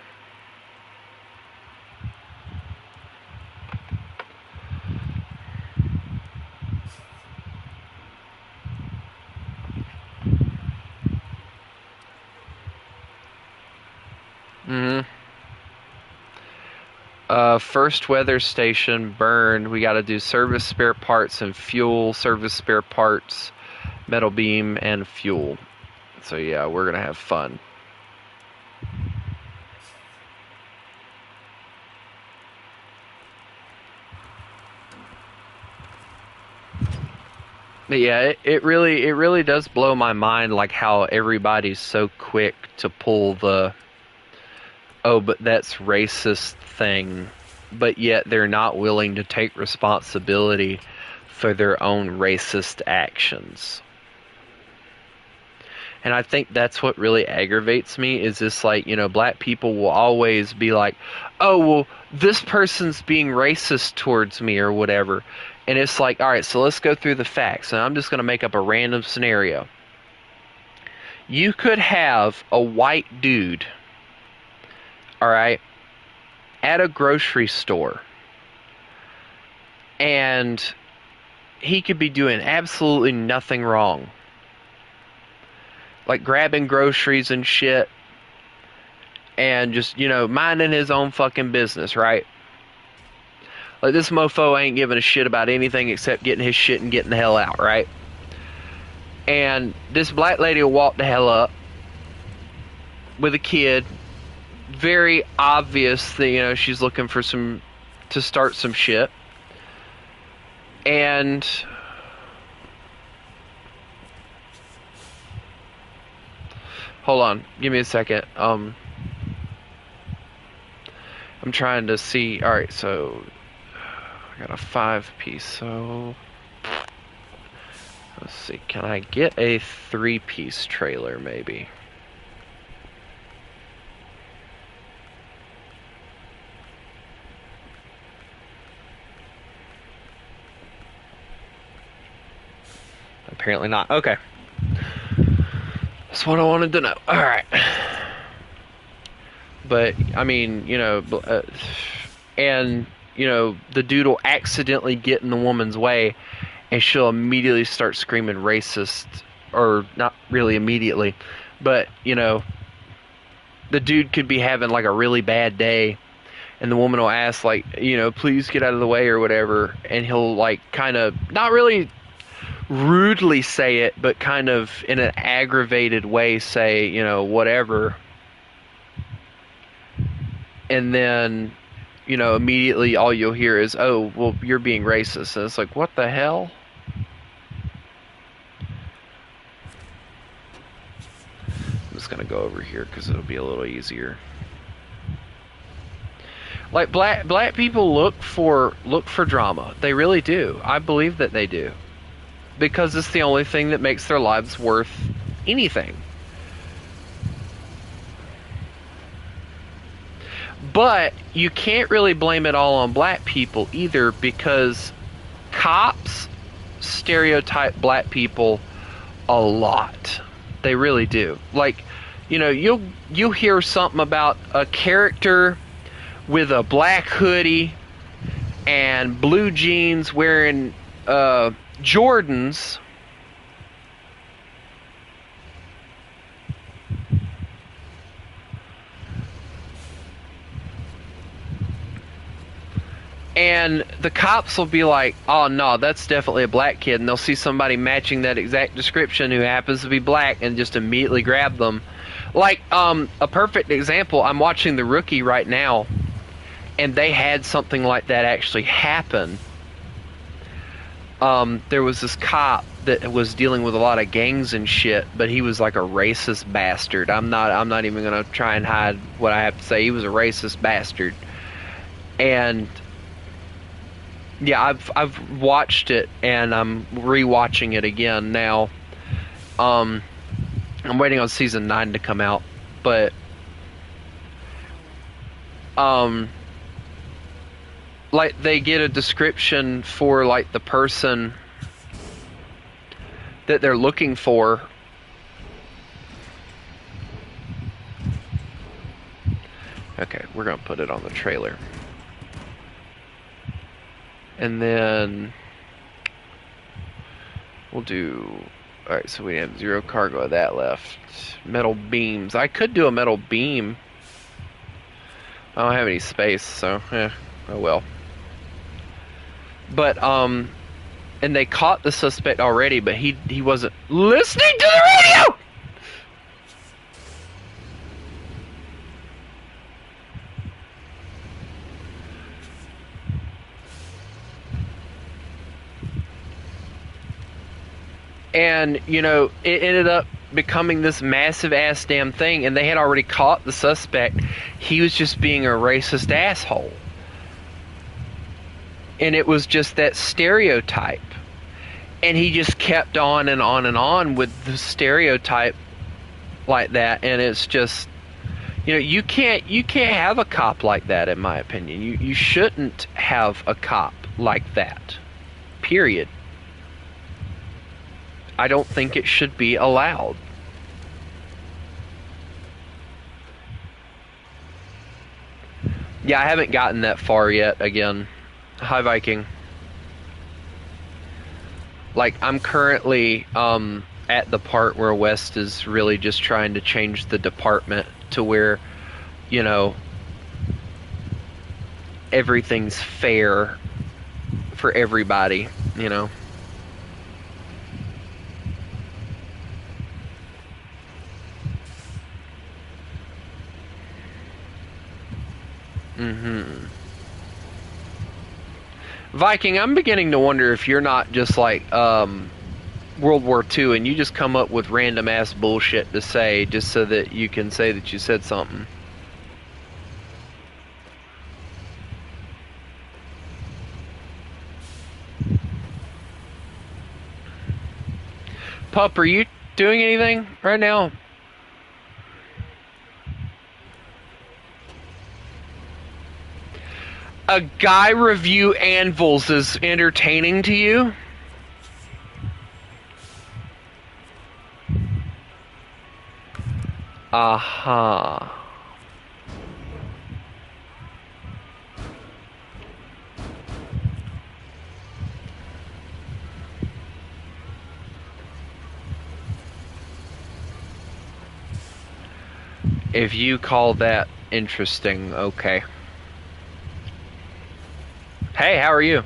First weather station burned. We got to do service, spare parts, and fuel. Service, spare parts, metal beam, and fuel. So yeah, we're gonna have fun. But yeah, it really does blow my mind, like how everybody's so quick to pull the, oh, but that's racist thing, but yet they're not willing to take responsibility for their own racist actions. And I think that's what really aggravates me, is this, like, black people will always be like, oh, well, this person's being racist towards me or whatever. And it's like, alright, so let's go through the facts. And I'm just going to make up a random scenario. You could have a white dude, alright, at a grocery store. And he could be doing absolutely nothing wrong. Like grabbing groceries and shit. And just, minding his own fucking business, right? Like, this mofo ain't giving a shit about anything except getting his shit and getting the hell out, right? And this black lady will walk the hell up with a kid very obvious that, you know, she's looking for to start some shit. And hold on, give me a second. I'm trying to see. All right, so I got a 5-piece. So let's see. Can I get a 3-piece trailer, maybe? Apparently not. Okay. That's what I wanted to know. All right. But I mean, you know, and you know, the dude will accidentally get in the woman's way, and she'll immediately start screaming racist, or not really immediately, but you know, the dude could be having like a really bad day, and the woman will ask like, you know, please get out of the way or whatever, and he'll like kind of not really rudely say it, but kind of in an aggravated way say, you know, whatever. And then, you know, immediately all you'll hear is, oh, well, you're being racist. And it's like, what the hell? I'm just going to go over here because it'll be a little easier. Like, black people look for drama. They really do. I believe that they do. Because it's the only thing that makes their lives worth anything. But you can't really blame it all on black people either, because cops stereotype black people a lot. They really do. Like, you know, you'll hear something about a character with a black hoodie and blue jeans wearing Jordans, and the cops will be like, oh no, that's definitely a black kid, and they'll see somebody matching that exact description who happens to be black and just immediately grab them. Like, a perfect example, I'm watching The Rookie right now, and they had something like that actually happen. There was this cop that was dealing with a lot of gangs and shit, but he was like a racist bastard. I'm not even gonna try and hide what I have to say. He was a racist bastard. And yeah, I've watched it, and I'm rewatching it again now. I'm waiting on season 9 to come out, but like, they get a description for like the person that they're looking for. Okay, we're gonna put it on the trailer. And then we'll do, alright, so we have 0 cargo of that left. Metal beams. I could do a metal beam. I don't have any space, so oh well. But and they caught the suspect already, but he wasn't listening to the radio. And, you know, it ended up becoming this massive ass damn thing, and they had already caught the suspect. He was just being a racist asshole. And it was just that stereotype. And he just kept on and on and on with the stereotype like that, and it's just, you know, you can't have a cop like that, in my opinion. You shouldn't have a cop like that. Period. I don't think it should be allowed. Yeah, I haven't gotten that far yet again. Hi, Viking. Like, I'm currently at the part where West is really just trying to change the department to where, you know, everything's fair for everybody, you know. Mm-hmm. Viking, I'm beginning to wonder if you're not just like World War II and you just come up with random ass bullshit to say just so that you can say that you said something. Pup, are you doing anything right now? A guy review anvils is entertaining to you? Uh-huh. If you call that interesting, okay. Hey, how are you?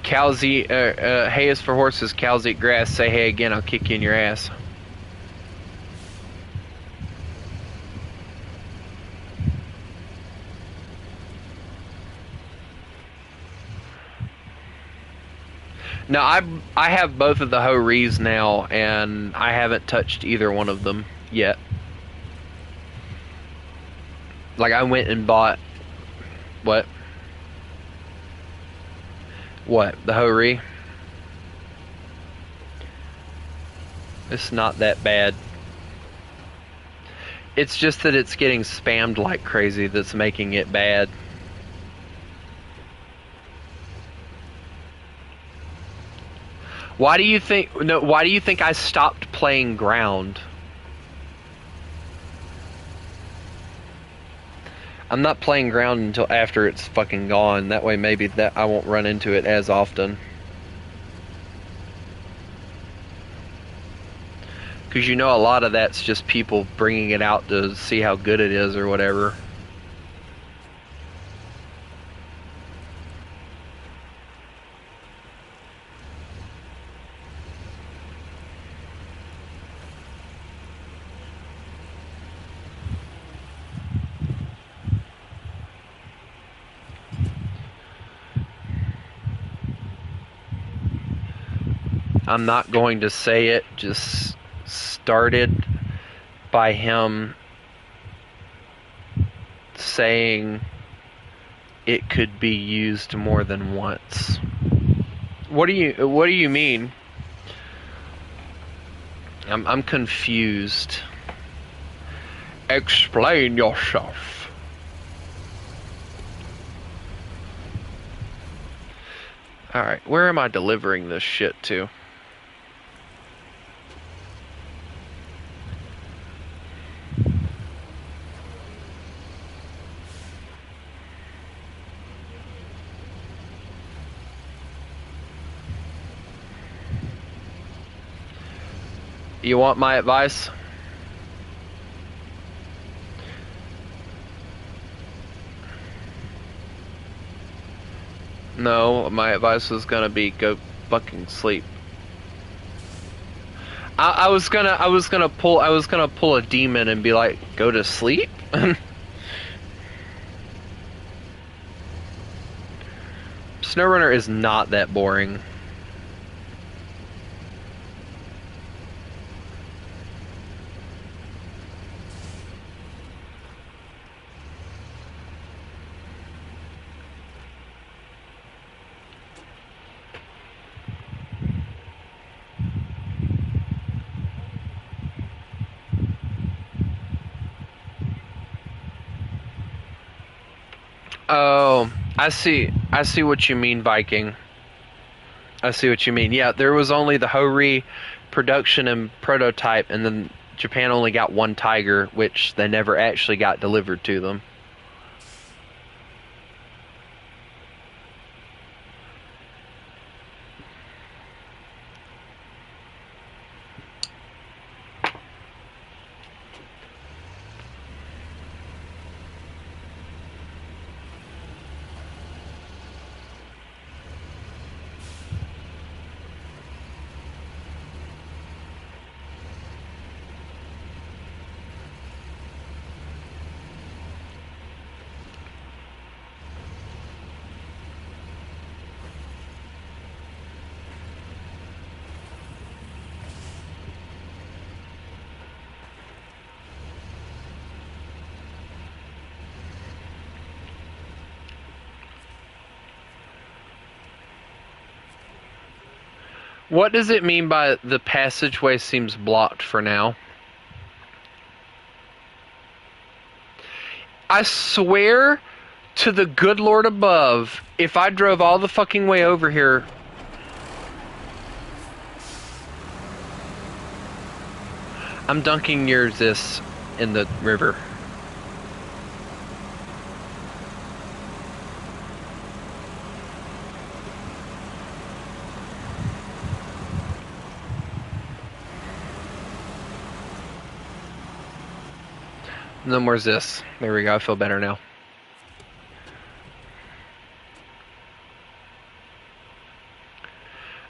Cows eat, hay is for horses, cows eat grass. Say hey again, I'll kick you in your ass. No, I have both of the Ho-Rees now, and I haven't touched either one of them yet. Like, I went and bought... What? What? The Ho-Re? It's not that bad. It's just that it's getting spammed like crazy that's making it bad. Why do you think... No, why do you think I stopped playing Ground? I'm not playing Ground until after it's fucking gone. That way maybe that I won't run into it as often. Because you know a lot of that's just people bringing it out to see how good it is or whatever. I'm not going to say it, just started by him saying it could be used more than once. What do you mean? I'm confused. Explain yourself. Alright, where am I delivering this shit to? You want my advice? No, my advice was gonna be go fucking sleep. I was gonna pull a demon and be like, go to sleep? Snowrunner is not that boring. Oh, I see what you mean, Viking. I see what you mean. Yeah, there was only the Ho-Re production and prototype, and then Japan only got one Tiger, which they never actually got delivered to them. What does it mean by the passageway seems blocked for now? I swear to the good Lord above, if I drove all the fucking way over here... I'm dunking yours this in the river. And then where's this? There we go, I feel better now.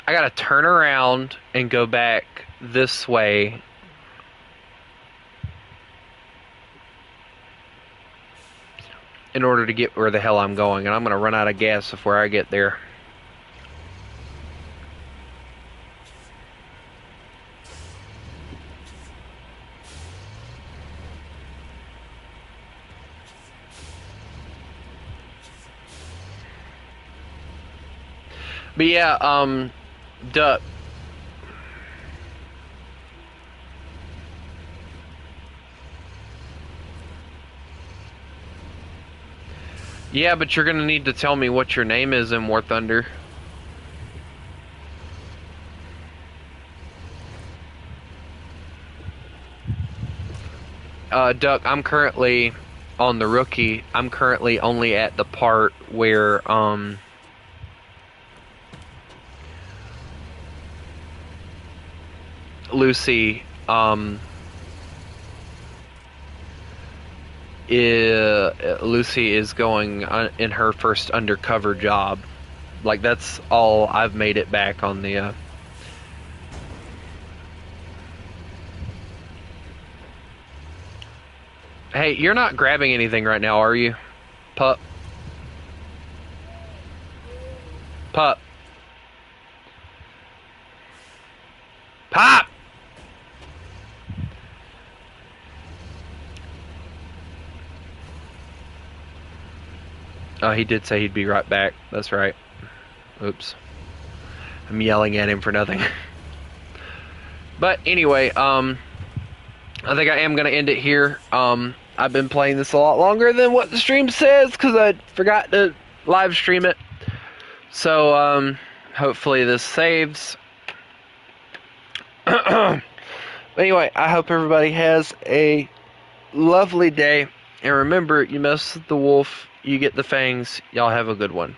I gotta turn around and go back this way. In order to get where the hell I'm going. And I'm gonna run out of gas before I get there. But yeah, Duck. Yeah, but you're gonna need to tell me what your name is in War Thunder. Duck, I'm currently on the rookie. I'm currently only at the part where, Lucy, Lucy is going in her first undercover job. Like, that's all I've made it back on the, Hey, you're not grabbing anything right now, are you? Pup. Pup. Pop! Oh, he did say he'd be right back. That's right. Oops. I'm yelling at him for nothing. But anyway, I think I am going to end it here. I've been playing this a lot longer than what the stream says because I forgot to live stream it. So, hopefully this saves. Anyway, I hope everybody has a lovely day. And remember, you mess with the wolf, you get the fangs. Y'all have a good one.